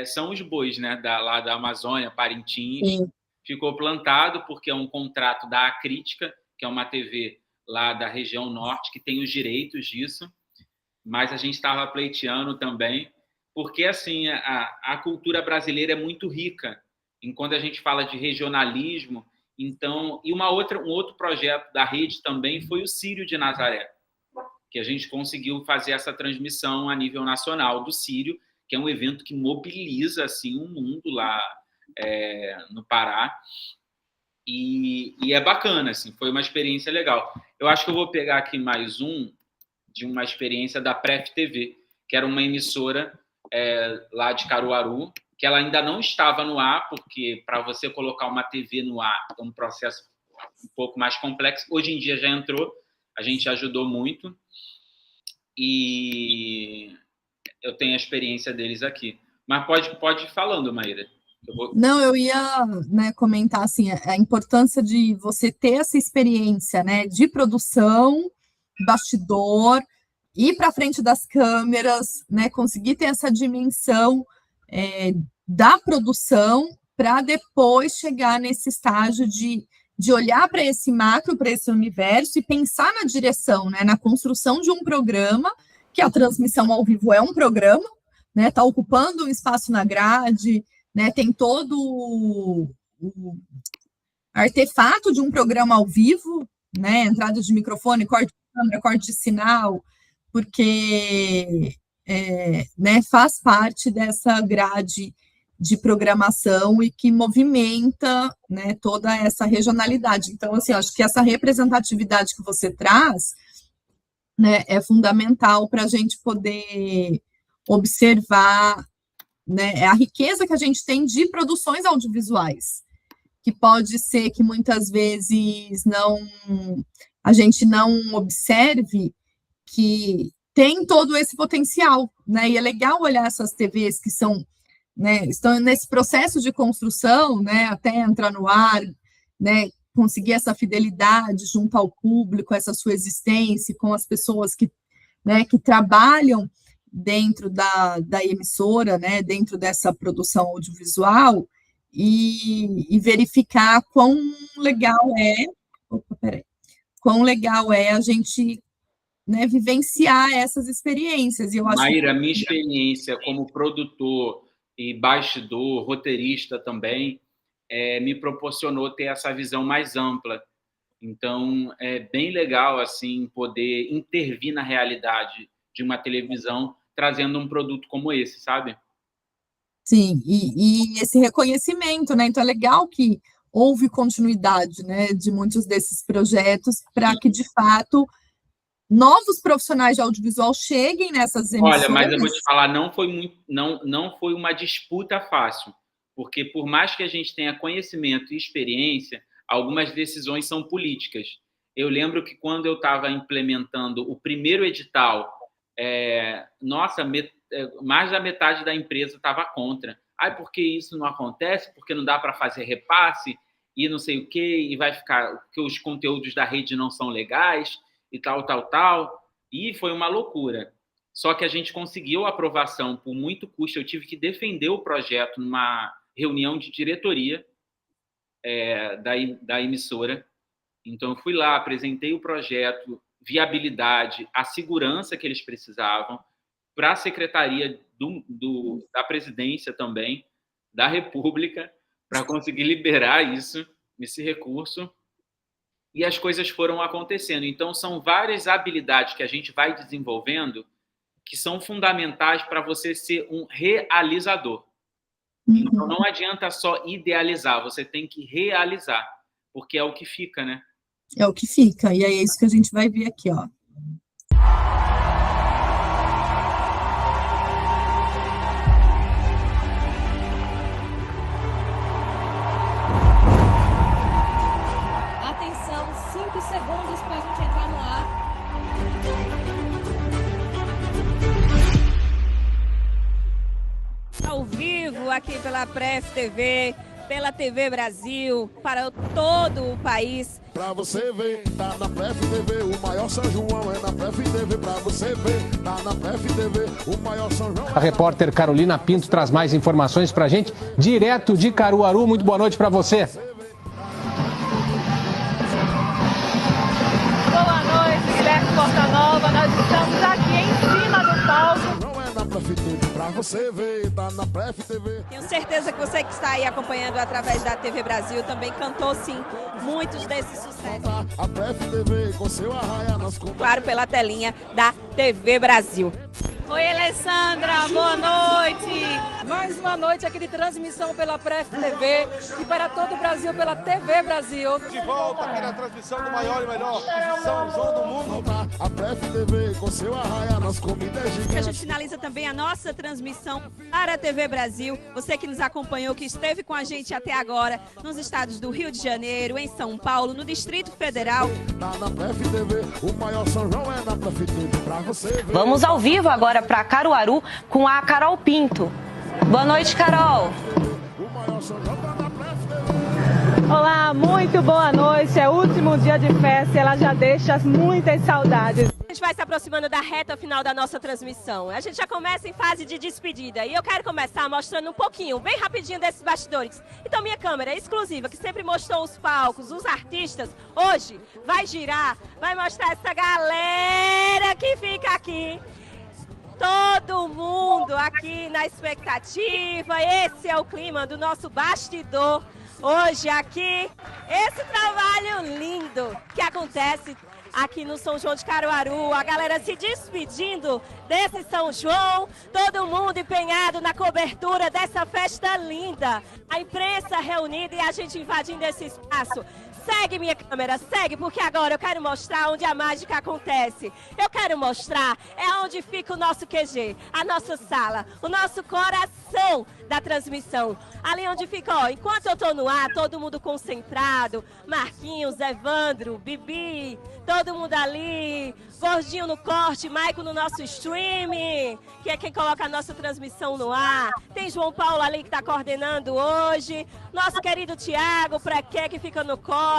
Speaker 2: são os bois, né, lá da Amazônia, Parintins. Sim. Ficou plantado porque é um contrato da Acrítica, que é uma TV lá da região norte, que tem os direitos disso, mas a gente estava pleiteando também, porque assim, a cultura brasileira é muito rica, enquanto a gente fala de regionalismo. Então, e um outro projeto da rede também foi o Círio de Nazaré, que a gente conseguiu fazer essa transmissão a nível nacional do Círio, que é um evento que mobiliza assim, o mundo lá no Pará. E é bacana, assim, foi uma experiência legal. Eu acho que eu vou pegar aqui mais de uma experiência da Pref TV, que era uma emissora lá de Caruaru, que ela ainda não estava no ar, porque para você colocar uma TV no ar é um processo um pouco mais complexo. Hoje em dia já entrou, a gente ajudou muito. e eu tenho a experiência deles aqui. Mas pode ir falando, Maíra.
Speaker 1: Não, eu ia, né, comentar assim, a importância de você ter essa experiência, né, de produção, bastidor, ir para frente das câmeras, né, conseguir ter essa dimensão da produção para depois chegar nesse estágio de olhar para esse macro, para esse universo e pensar na direção, né, na construção de um programa, que a transmissão ao vivo é um programa, né, está ocupando um espaço na grade, né, tem todo o artefato de um programa ao vivo, né, entrada de microfone, corte de câmera, corte de sinal, porque né, faz parte dessa grade de programação e que movimenta, né, toda essa regionalidade. Então, assim, acho que essa representatividade que você traz, né, é fundamental para a gente poder observar, né, a riqueza que a gente tem de produções audiovisuais, que pode ser que muitas vezes a gente não observe que tem todo esse potencial, né, e é legal olhar essas TVs que são, né, estão nesse processo de construção, né, até entrar no ar, né, conseguir essa fidelidade junto ao público, essa sua existência com as pessoas que, né, que trabalham dentro da emissora, né, dentro dessa produção audiovisual, e verificar quão legal é a gente, né, vivenciar essas experiências. E eu acho
Speaker 2: Maíra, minha experiência como produtor e bastidor, roteirista também, me proporcionou ter essa visão mais ampla. Então, é bem legal assim poder intervir na realidade de uma televisão, trazendo um produto como esse, sabe?
Speaker 1: Sim, e esse reconhecimento, né? Então é legal que houve continuidade, né, de muitos desses projetos para que, de fato, novos profissionais de audiovisual cheguem nessas emissoras.
Speaker 2: Olha, mas eu vou te falar, não foi uma disputa fácil, porque por mais que a gente tenha conhecimento e experiência, algumas decisões são políticas. Eu lembro que quando eu estava implementando o primeiro edital, mais da metade da empresa estava contra. Por que isso não acontece? Porque não dá para fazer repasse e não sei o quê, e vai ficar que os conteúdos da rede não são legais e tal. E foi uma loucura. Só que a gente conseguiu a aprovação por muito custo. Eu tive que defender o projeto numa reunião de diretoria da emissora. Então, eu fui lá, apresentei o projeto, viabilidade, a segurança que eles precisavam, para a Secretaria da Presidência também, da República, para conseguir liberar esse recurso, e as coisas foram acontecendo. Então, são várias habilidades que a gente vai desenvolvendo que são fundamentais para você ser um realizador. Então, não adianta só idealizar, você tem que realizar, porque é o que fica, né?
Speaker 1: É o que fica, e é isso que a gente vai ver aqui, ó.
Speaker 15: Atenção, 5 segundos para a gente entrar no ar. Ao vivo, aqui pela Pref TV, pela TV Brasil, para todo o país.
Speaker 16: Pra você ver, tá na Pref TV, o maior São João é na Pref TV. Pra você ver, tá na Pref TV, o maior São João.
Speaker 17: A repórter Carolina Pinto traz mais informações pra gente, direto de Caruaru. Muito boa noite pra você.
Speaker 15: Boa noite, Guilherme Portanova. Nós estamos aqui em cima do palco.
Speaker 16: Pra você ver, tá na Pref TV.
Speaker 15: Tenho certeza que você que está aí acompanhando através da TV Brasil também cantou, sim, muitos desses sucessos.
Speaker 16: A Pref TV com seu arraia nas contas.
Speaker 15: Claro, pela telinha da TV Brasil. Oi, Alessandra, boa noite.
Speaker 18: Mais uma noite aqui de transmissão pela Pref TV e para todo o Brasil pela TV Brasil.
Speaker 16: De volta aqui na transmissão do maior e melhor São João do mundo. A Pref TV com seu arraia nas comidas gigantes.
Speaker 15: A gente finaliza também a nossa transmissão para a TV Brasil. Você que nos acompanhou, que esteve com a gente até agora nos estados do Rio de Janeiro, em São Paulo, no Distrito Federal.
Speaker 16: Na Pref TV, o maior São João é na Pref TV pra você ver.
Speaker 19: Vamos ao vivo agora para Caruaru com a Carol Pinto. Boa noite, Carol.
Speaker 20: Olá, muito boa noite. É o último dia de festa e ela já deixa muitas saudades.
Speaker 15: A gente vai se aproximando da reta final da nossa transmissão. A gente já começa em fase de despedida e eu quero começar mostrando um pouquinho, bem rapidinho, desses bastidores. Então minha câmera é exclusiva, que sempre mostrou os palcos, os artistas, hoje vai girar, vai mostrar essa galera que fica aqui. Todo mundo aqui na expectativa, esse é o clima do nosso bastidor. Hoje aqui, esse trabalho lindo que acontece aqui no São João de Caruaru, a galera se despedindo desse São João, todo mundo empenhado na cobertura dessa festa linda, a imprensa reunida e a gente invadindo esse espaço. Segue minha câmera, segue, porque agora eu quero mostrar onde a mágica acontece. Eu quero mostrar onde fica o nosso QG, a nossa sala, o nosso coração da transmissão. Ali onde fica, ó, enquanto eu tô no ar, todo mundo concentrado, Marquinhos, Evandro, Bibi, todo mundo ali, Gordinho no corte, Maico no nosso stream, que é quem coloca a nossa transmissão no ar. Tem João Paulo ali que tá coordenando hoje, nosso querido Thiago, pra que fica no corte.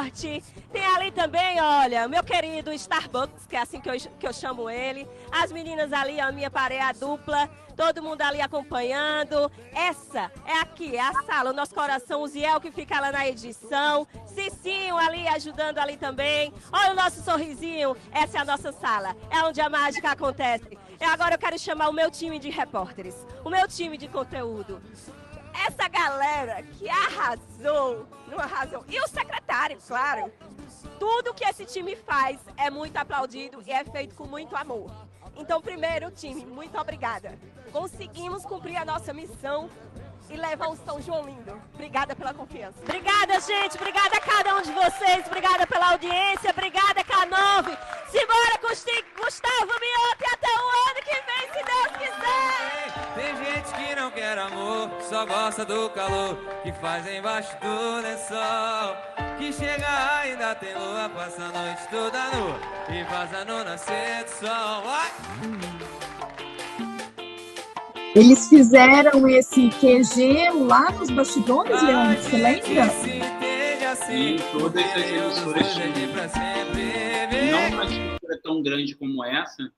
Speaker 15: Tem ali também, olha, meu querido Starbucks, que é assim que eu chamo ele. As meninas ali, a minha pareia dupla. Todo mundo ali acompanhando. Essa é aqui, é a sala, o nosso coração, o Ziel que fica lá na edição. Cicinho ali ajudando ali também. Olha o nosso sorrisinho, essa é a nossa sala. É onde a mágica acontece. E agora eu quero chamar o meu time de repórteres, o meu time de conteúdo. Essa galera que arrasou, não arrasou. E o secretário, claro. Tudo que esse time faz é muito aplaudido e é feito com muito amor. Então, primeiro, time, muito obrigada. Conseguimos cumprir a nossa missão e levar um São João lindo. Obrigada pela confiança. Obrigada, gente. Obrigada a cada um de vocês. Obrigada pela audiência. Obrigada, K9. Simbora, Gustavo Miotti, até o ano que vem, se Deus quiser.
Speaker 21: Tem gente que não quer amor, só gosta do calor que faz embaixo do lençol. Que chega ainda tem lua, passa a noite toda nua e vaza no nascer do sol.
Speaker 1: Eles fizeram esse QG lá nos bastidores, Leandro, você lembra?
Speaker 2: Sim, todas as emissoras tinham. Não uma estrutura tão grande como essa,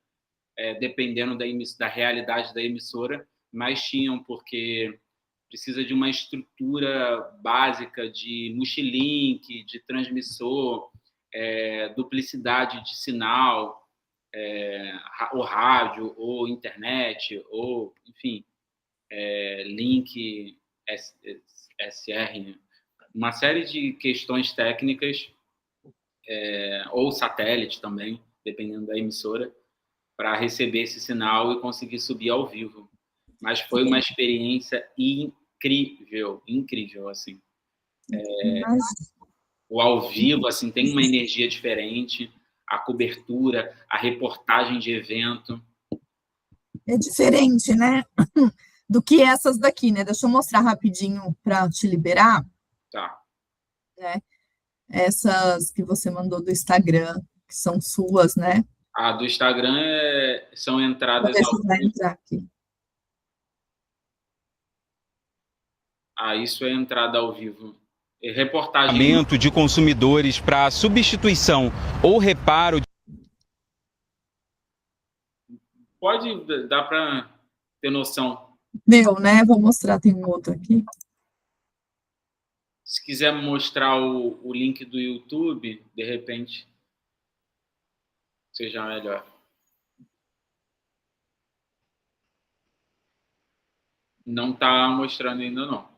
Speaker 2: dependendo da realidade da emissora, mas tinham, porque precisa de uma estrutura básica de multilink, de transmissor, duplicidade de sinal, ou rádio, ou internet, ou, enfim, link SR, uma série de questões técnicas, ou satélite também, dependendo da emissora, para receber esse sinal e conseguir subir ao vivo. Mas foi uma experiência incrível, assim. O ao vivo, assim, tem uma energia diferente, a cobertura, a reportagem de evento.
Speaker 1: É diferente, né? Do que essas daqui, né? Deixa eu mostrar rapidinho para te liberar.
Speaker 2: Tá.
Speaker 1: Né? Essas que você mandou do Instagram, que são suas, né?
Speaker 2: A do Instagram são entradas ao
Speaker 1: vai entrar aqui.
Speaker 2: Isso é entrada ao vivo. Reportagem
Speaker 22: de consumidores para substituição ou reparo.
Speaker 2: Pode dar para ter noção.
Speaker 1: Meu, né? Vou mostrar, tem um outro aqui.
Speaker 2: Se quiser mostrar o link do YouTube, de repente, seja melhor. Não está mostrando ainda, não.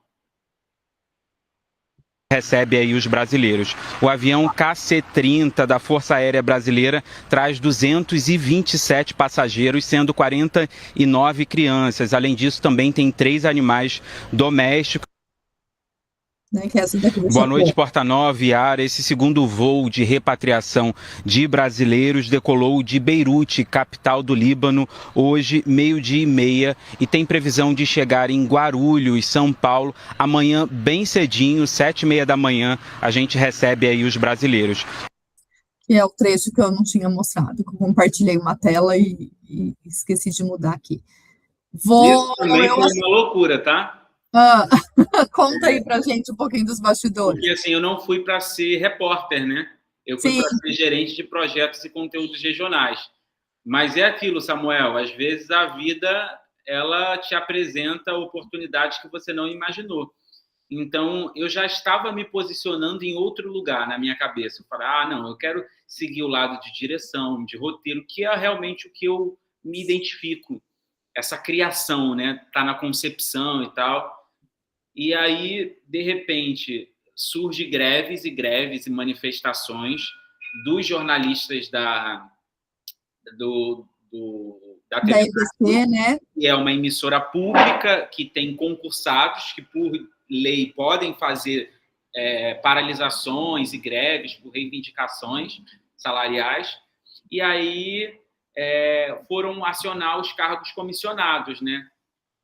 Speaker 22: Recebe aí os brasileiros. O avião KC-30 da Força Aérea Brasileira traz 227 passageiros, sendo 49 crianças. Além disso, também tem 3 animais domésticos. Boa noite, Porta-Nova e Ara. Esse segundo voo de repatriação de brasileiros decolou de Beirute, capital do Líbano, hoje, 12h30, e tem previsão de chegar em Guarulhos, São Paulo, amanhã bem cedinho, 7h30 da manhã, a gente recebe aí os brasileiros.
Speaker 1: Que é o trecho que eu não tinha mostrado, que eu compartilhei uma tela e esqueci de mudar aqui.
Speaker 2: Isso também foi uma loucura, tá?
Speaker 1: Conta aí pra gente um pouquinho dos bastidores.
Speaker 2: Porque assim, eu não fui para ser repórter, né? Eu fui para ser gerente de projetos e conteúdos regionais. Mas é aquilo, Samuel, às vezes a vida, ela te apresenta oportunidades que você não imaginou. Então, eu já estava me posicionando em outro lugar na minha cabeça. Eu falei, não, eu quero seguir o lado de direção, de roteiro, que é realmente o que eu me identifico. Essa criação, né? Tá na concepção e tal. E aí, de repente, surge greves e manifestações dos jornalistas da TV
Speaker 1: ABC, né?
Speaker 2: Que é uma emissora pública que tem concursados que, por lei, podem fazer paralisações e greves por reivindicações salariais. E aí foram acionar os cargos comissionados, né?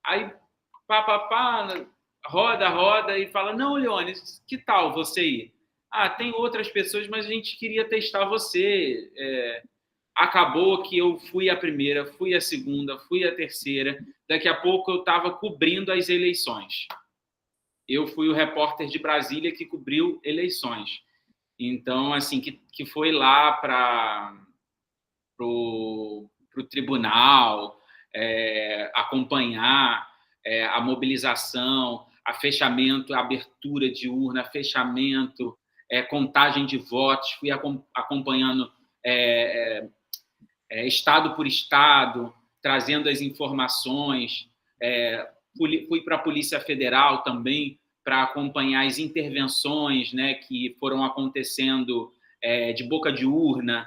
Speaker 2: Aí, roda e fala, não, Leônidas, que tal você ir? Tem outras pessoas, mas a gente queria testar você. Acabou que eu fui a primeira, fui a segunda, fui a terceira. Daqui a pouco eu estava cobrindo as eleições. Eu fui o repórter de Brasília que cobriu eleições. Então, assim, que foi lá para o tribunal, acompanhar a mobilização, a fechamento, a abertura de urna, fechamento, contagem de votos, fui acompanhando estado por estado, trazendo as informações, fui para a Polícia Federal também para acompanhar as intervenções, né, que foram acontecendo de boca de urna,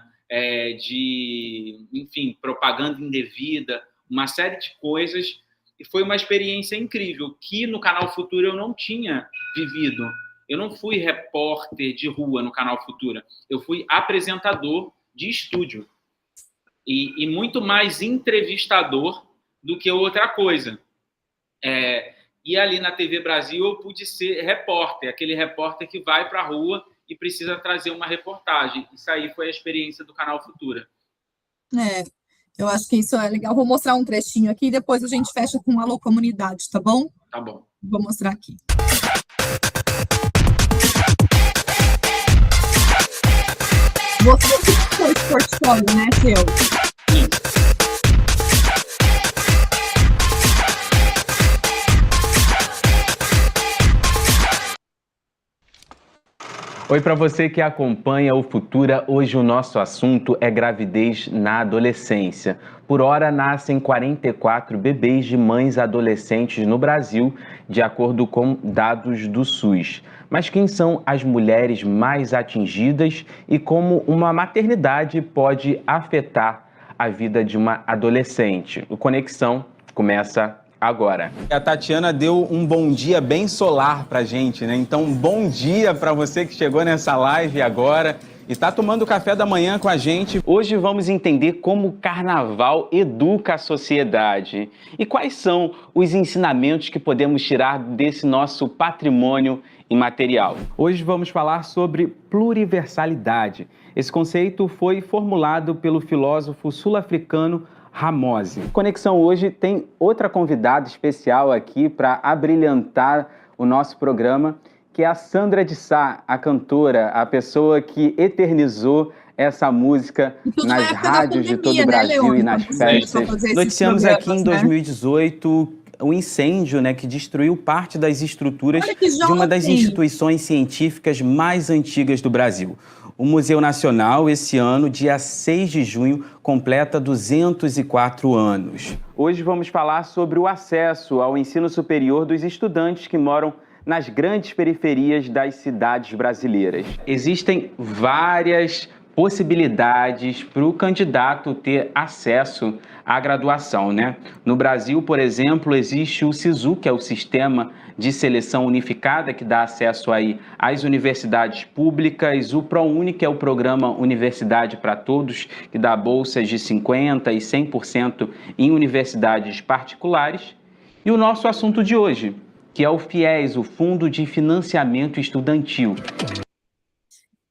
Speaker 2: enfim, propaganda indevida, uma série de coisas. E foi uma experiência incrível, que no Canal Futura eu não tinha vivido. Eu não fui repórter de rua no Canal Futura. Eu fui apresentador de estúdio. E muito mais entrevistador do que outra coisa. E ali na TV Brasil eu pude ser repórter, aquele repórter que vai para a rua e precisa trazer uma reportagem. Isso aí foi a experiência do Canal Futura.
Speaker 1: Eu acho que isso é legal. Vou mostrar um trechinho aqui e depois a gente fecha com Alô Comunidade, tá bom?
Speaker 2: Tá bom.
Speaker 1: Vou mostrar aqui. Você fez esse portfólio, né, seu?
Speaker 3: Oi, para você que acompanha o Futura, hoje o nosso assunto é gravidez na adolescência. Por hora, nascem 44 bebês de mães adolescentes no Brasil, de acordo com dados do SUS. Mas quem são as mulheres mais atingidas e como uma maternidade pode afetar a vida de uma adolescente? O Conexão começa agora.
Speaker 22: A Tatiana deu um bom dia bem solar pra gente, né? Então, bom dia para você que chegou nessa live agora e está tomando café da manhã com a gente.
Speaker 3: Hoje vamos entender como o carnaval educa a sociedade e quais são os ensinamentos que podemos tirar desse nosso patrimônio imaterial.
Speaker 22: Hoje vamos falar sobre pluriversalidade. Esse conceito foi formulado pelo filósofo sul-africano Ramose.
Speaker 3: Conexão hoje tem outra convidada especial aqui para abrilhantar o nosso programa, que é a Sandra de Sá, a cantora, a pessoa que eternizou essa música nas rádios de todo o Brasil, né, e nas festas.
Speaker 22: Noticiamos aqui em 2018 o incêndio, né, que destruiu parte das estruturas de uma das instituições científicas mais antigas do Brasil. O Museu Nacional, esse ano, dia 6 de junho, completa 204 anos.
Speaker 3: Hoje vamos falar sobre o acesso ao ensino superior dos estudantes que moram nas grandes periferias das cidades brasileiras. Existem várias possibilidades para o candidato ter acesso à graduação, né? No Brasil, por exemplo, existe o SISU, que é o Sistema de Seleção Unificada, que dá acesso aí às universidades públicas, o ProUni, que é o programa Universidade para Todos, que dá bolsas de 50% e 100% em universidades particulares, e o nosso assunto de hoje, que é o FIES, o Fundo de Financiamento Estudantil.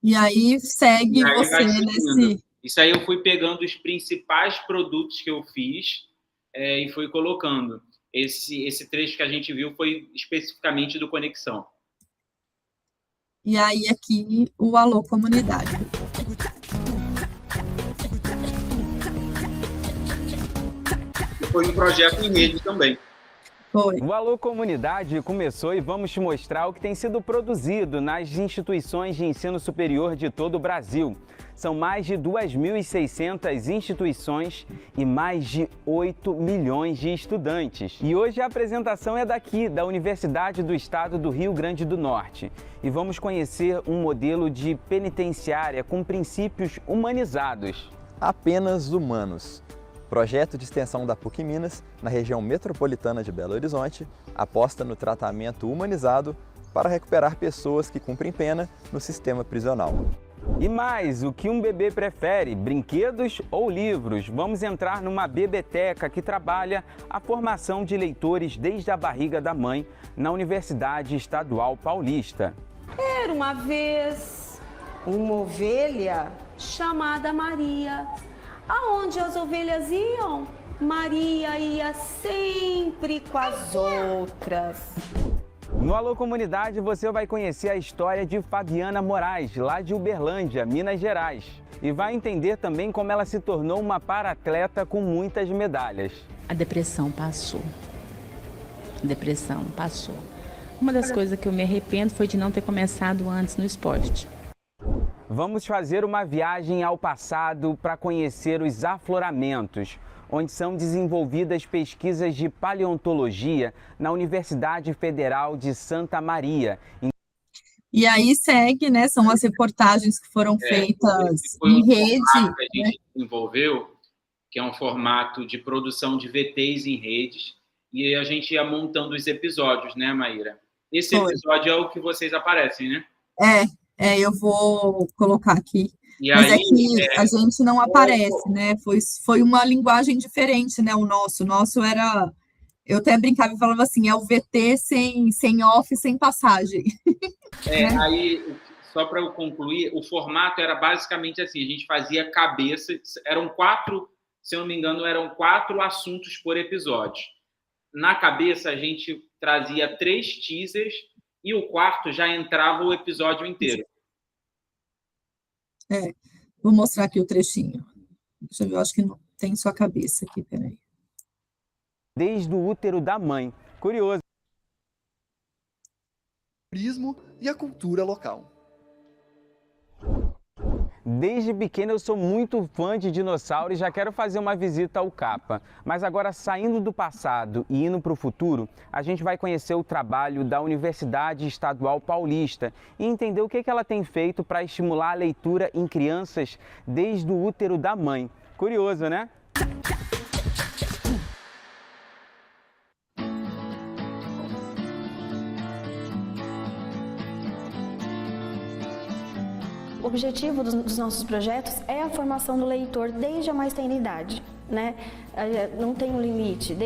Speaker 1: E aí segue você nesse...
Speaker 2: Isso aí eu fui pegando os principais produtos que eu fiz e fui colocando. Esse trecho que a gente viu foi especificamente do Conexão.
Speaker 1: E aí aqui o Alô Comunidade.
Speaker 2: Foi um projeto em rede também.
Speaker 3: O Alô Comunidade começou e vamos te mostrar o que tem sido produzido nas instituições de ensino superior de todo o Brasil. São mais de 2.600 instituições e mais de 8 milhões de estudantes. E hoje a apresentação é daqui, da Universidade do Estado do Rio Grande do Norte. E vamos conhecer um modelo de penitenciária com princípios humanizados.
Speaker 4: Apenas humanos. Projeto de extensão da PUC Minas, na região metropolitana de Belo Horizonte, aposta no tratamento humanizado para recuperar pessoas que cumprem pena no sistema prisional.
Speaker 3: E mais, o que um bebê prefere, brinquedos ou livros? Vamos entrar numa bebeteca que trabalha a formação de leitores desde a barriga da mãe na Universidade Estadual Paulista.
Speaker 5: Era uma vez uma ovelha chamada Maria. Aonde as ovelhas iam, Maria ia sempre com as outras.
Speaker 3: No Alô Comunidade você vai conhecer a história de Fabiana Moraes, lá de Uberlândia, Minas Gerais. E vai entender também como ela se tornou uma paratleta com muitas medalhas.
Speaker 23: A depressão passou. Uma das coisas que eu me arrependo foi de não ter começado antes no esporte.
Speaker 3: Vamos fazer uma viagem ao passado para conhecer os afloramentos, onde são desenvolvidas pesquisas de paleontologia na Universidade Federal de Santa Maria.
Speaker 1: E aí segue, né? São as reportagens que foram feitas em rede.
Speaker 2: Que a gente desenvolveu, que é um formato de produção de VTs em redes, e a gente ia montando os episódios, né, Maíra? Esse episódio é o que vocês aparecem, né?
Speaker 1: Eu vou colocar aqui.
Speaker 2: Mas
Speaker 1: é que a gente não aparece, né? Foi uma linguagem diferente, né? O nosso era... Eu até brincava e falava assim, é o VT sem off, sem passagem.
Speaker 2: Aí, só para eu concluir, o formato era basicamente assim, a gente fazia cabeça, eram 4, se eu não me engano, eram 4 assuntos por episódio. Na cabeça, a gente trazia 3 teasers, e o 4º já entrava o episódio inteiro.
Speaker 1: Vou mostrar aqui o trechinho. Deixa eu ver, eu acho que não tem sua cabeça aqui, peraí.
Speaker 3: Desde o útero da mãe. Curioso.
Speaker 24: Turismo e a cultura local.
Speaker 3: Desde pequeno eu sou muito fã de dinossauro e já quero fazer uma visita ao Capa. Mas agora, saindo do passado e indo para o futuro, a gente vai conhecer o trabalho da Universidade Estadual Paulista e entender o que ela tem feito para estimular a leitura em crianças desde o útero da mãe. Curioso, né?
Speaker 25: O objetivo dos nossos projetos é a formação do leitor desde a mais tenra idade, né? Não tem um limite,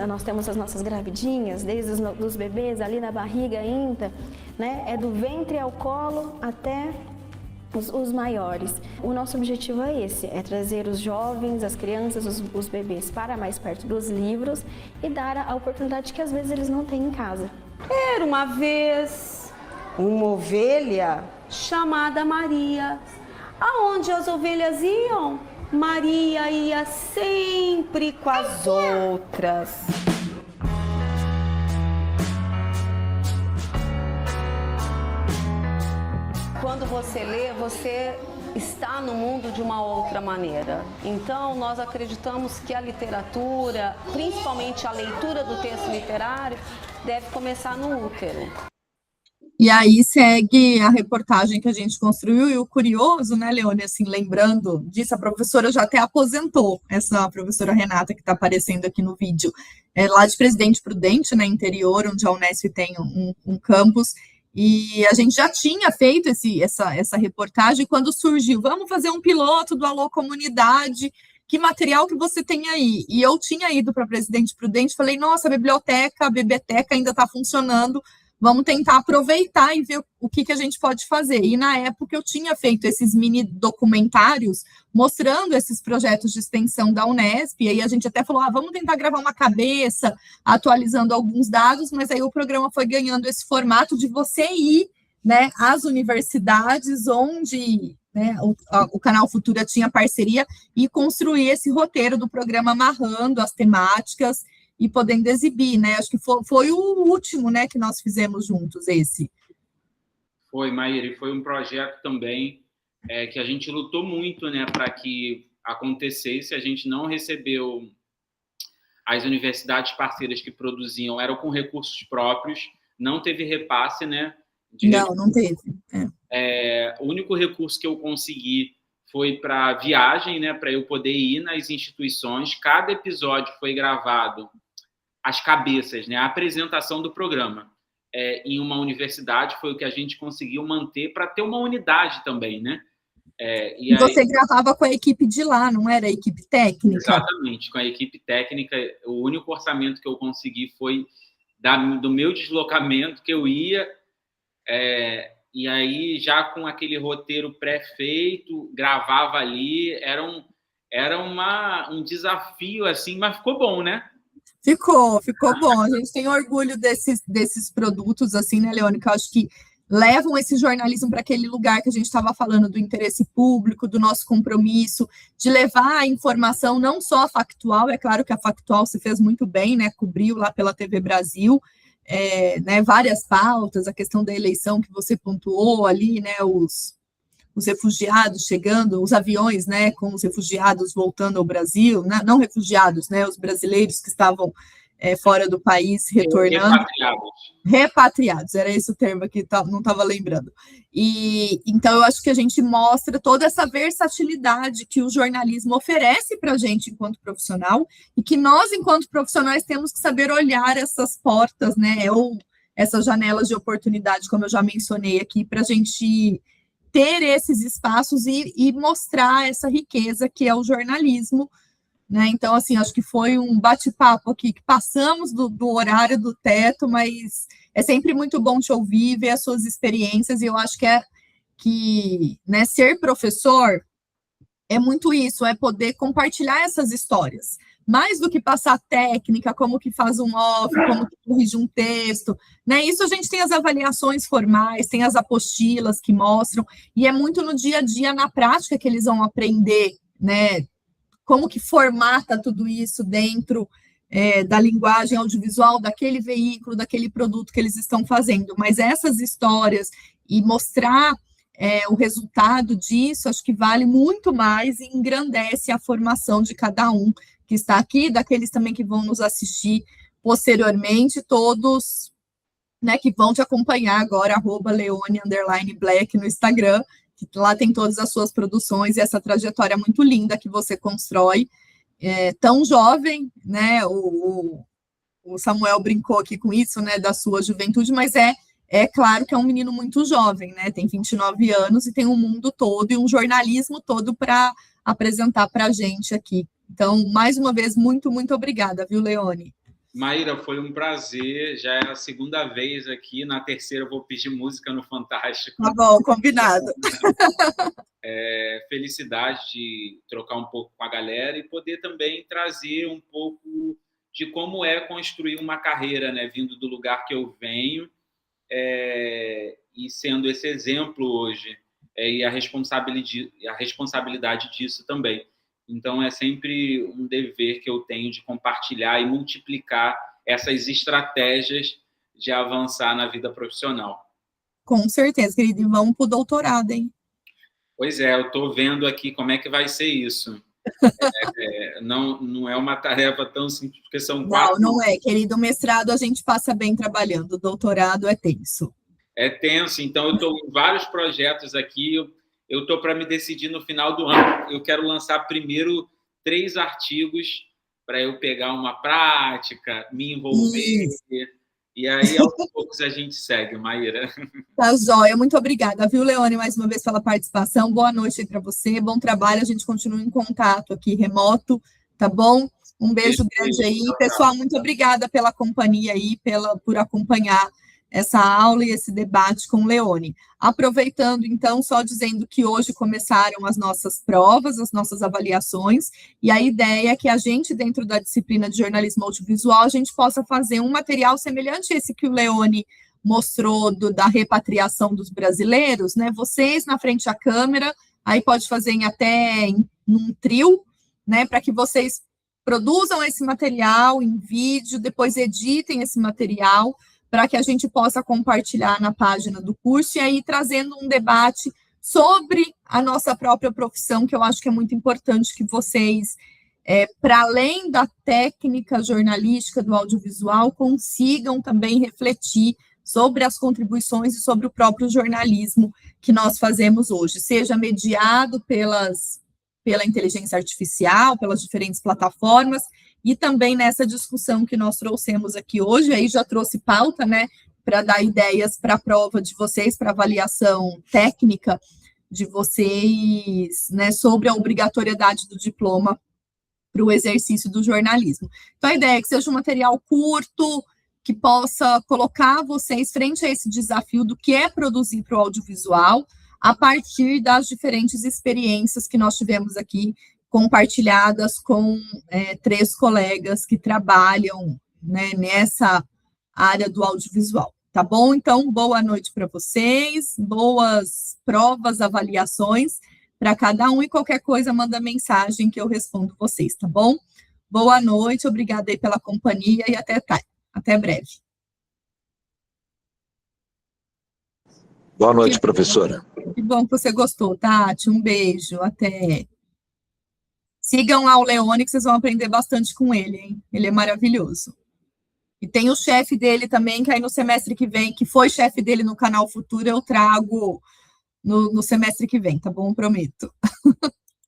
Speaker 25: nós temos as nossas gravidinhas, desde os bebês ali na barriga ainda, né? É do ventre ao colo até os maiores. O nosso objetivo é esse, é trazer os jovens, as crianças, os bebês para mais perto dos livros e dar a oportunidade que às vezes eles não têm em casa.
Speaker 5: Era uma vez uma ovelha chamada Maria. Aonde as ovelhas iam, Maria ia sempre com as outras. Quando você lê, você está no mundo de uma outra maneira. Então, nós acreditamos que a literatura, principalmente a leitura do texto literário, deve começar no útero.
Speaker 1: E aí segue a reportagem que a gente construiu, e o curioso, né, Leone, assim, lembrando disso, a professora já até aposentou, essa professora Renata que está aparecendo aqui no vídeo, lá de Presidente Prudente, né, interior, onde a Unesp tem um campus, e a gente já tinha feito essa reportagem quando surgiu, vamos fazer um piloto do Alô Comunidade, que material que você tem aí? E eu tinha ido para Presidente Prudente, falei, nossa, a biblioteca ainda está funcionando, vamos tentar aproveitar e ver o que a gente pode fazer. E na época eu tinha feito esses mini documentários mostrando esses projetos de extensão da Unesp, e aí a gente até falou, vamos tentar gravar uma cabeça, atualizando alguns dados, mas aí o programa foi ganhando esse formato de você ir, né, às universidades onde, né, o Canal Futura tinha parceria e construir esse roteiro do programa amarrando as temáticas e podendo exibir, né? Acho que foi o último, né, que nós fizemos juntos, esse.
Speaker 2: Foi, Maíra, e foi um projeto também que a gente lutou muito, né, para que acontecesse. A gente não recebeu as universidades parceiras que produziam, eram com recursos próprios, não teve repasse, né?
Speaker 1: Não teve.
Speaker 2: O único recurso que eu consegui foi para viagem, né, para eu poder ir nas instituições. Cada episódio foi gravado, as cabeças, né, a apresentação do programa em uma universidade foi o que a gente conseguiu manter para ter uma unidade também, né?
Speaker 1: E você gravava com a equipe de lá, não era a equipe técnica?
Speaker 2: Exatamente, com a equipe técnica. O único orçamento que eu consegui foi do meu deslocamento, que eu ia, e aí já com aquele roteiro pré-feito, gravava ali, era um desafio, assim, mas ficou bom, né?
Speaker 1: Ficou bom. A gente tem orgulho desses produtos, assim, né, Leone, que eu acho que levam esse jornalismo para aquele lugar que a gente estava falando do interesse público, do nosso compromisso, de levar a informação, não só a factual, é claro que a factual se fez muito bem, né, cobriu lá pela TV Brasil, né, várias pautas, a questão da eleição que você pontuou ali, né, os refugiados chegando, os aviões, né, com os refugiados voltando ao Brasil, não refugiados, né, os brasileiros que estavam fora do país retornando. Repatriados, era esse o termo que não estava lembrando. E então eu acho que a gente mostra toda essa versatilidade que o jornalismo oferece para a gente enquanto profissional, e que nós, enquanto profissionais, temos que saber olhar essas portas, né, ou essas janelas de oportunidade, como eu já mencionei aqui, para a gente ter esses espaços e mostrar essa riqueza que é o jornalismo, né? Então, assim, acho que foi um bate-papo aqui, que passamos do horário do teto, mas é sempre muito bom te ouvir, ver as suas experiências, e eu acho que né, ser professor é muito isso, é poder compartilhar essas histórias, mais do que passar técnica, como que faz um off, como que corrige um texto, né? Isso a gente tem as avaliações formais, tem as apostilas que mostram, e é muito no dia a dia, na prática, que eles vão aprender, né? Como que formata tudo isso dentro da linguagem audiovisual, daquele veículo, daquele produto que eles estão fazendo. Mas essas histórias e mostrar o resultado disso, acho que vale muito mais e engrandece a formação de cada um que está aqui, daqueles também que vão nos assistir posteriormente, todos, né, que vão te acompanhar agora, @Leone_Black no Instagram, que lá tem todas as suas produções e essa trajetória muito linda que você constrói, tão jovem, né, o Samuel brincou aqui com isso, né, da sua juventude, mas é claro que é um menino muito jovem, né, tem 29 anos e tem um mundo todo e um jornalismo todo para apresentar para a gente aqui. Então, mais uma vez, muito, muito obrigada, viu, Leone?
Speaker 2: Maíra, foi um prazer, já é a segunda vez aqui, na terceira eu vou pedir música no Fantástico.
Speaker 1: Tá bom, combinado.
Speaker 2: Felicidade de trocar um pouco com a galera e poder também trazer um pouco de como é construir uma carreira, né, vindo do lugar que eu venho, e sendo esse exemplo hoje, e a responsabilidade disso também. Então, é sempre um dever que eu tenho de compartilhar e multiplicar essas estratégias de avançar na vida profissional.
Speaker 1: Com certeza, querido. E vamos para o doutorado, hein?
Speaker 2: Pois é, eu estou vendo aqui como é que vai ser isso. Não é uma tarefa tão simples, porque são 4...
Speaker 1: Não é, querido. O mestrado a gente passa bem trabalhando, o doutorado é tenso.
Speaker 2: é tenso. Então, eu estou em vários projetos aqui. Eu estou para me decidir no final do ano. Eu quero lançar primeiro 3 artigos para eu pegar uma prática, me envolver. E aí, aos poucos, a gente segue, Maíra.
Speaker 1: Tá, joia. Muito obrigada, viu, Leone, mais uma vez pela participação. Boa noite aí para você, bom trabalho. A gente continua em contato aqui, remoto, tá bom? Um beijo grande aí. Pessoal, muito obrigada pela companhia aí, por acompanhar essa aula e esse debate com Leone. Aproveitando, então, só dizendo que hoje começaram as nossas provas, as nossas avaliações, e a ideia é que a gente, dentro da disciplina de jornalismo audiovisual, a gente possa fazer um material semelhante a esse que o Leone mostrou da repatriação dos brasileiros, né? Vocês na frente à câmera, aí pode fazer num trio, né? Para que vocês produzam esse material em vídeo, depois editem esse material, para que a gente possa compartilhar na página do curso e aí trazendo um debate sobre a nossa própria profissão, que eu acho que é muito importante que vocês, para além da técnica jornalística do audiovisual, consigam também refletir sobre as contribuições e sobre o próprio jornalismo que nós fazemos hoje, seja mediado pela inteligência artificial, pelas diferentes plataformas, e também nessa discussão que nós trouxemos aqui hoje, aí já trouxe pauta, né, para dar ideias para a prova de vocês, para avaliação técnica de vocês, né, sobre a obrigatoriedade do diploma para o exercício do jornalismo. Então, a ideia é que seja um material curto, que possa colocar vocês frente a esse desafio do que é produzir para o audiovisual, a partir das diferentes experiências que nós tivemos aqui, compartilhadas com 3 colegas que trabalham, né, nessa área do audiovisual, tá bom? Então, boa noite para vocês, boas provas, avaliações para cada um, e qualquer coisa, manda mensagem que eu respondo vocês, tá bom? Boa noite, obrigada aí pela companhia e até breve.
Speaker 6: Boa noite, professora.
Speaker 1: Que bom que você gostou, Tati, um beijo, até. Sigam lá o Leone, que vocês vão aprender bastante com ele, hein? Ele é maravilhoso. E tem o chefe dele também, que aí no semestre que vem, que foi chefe dele no Canal Futuro, eu trago no semestre que vem, tá bom? Prometo.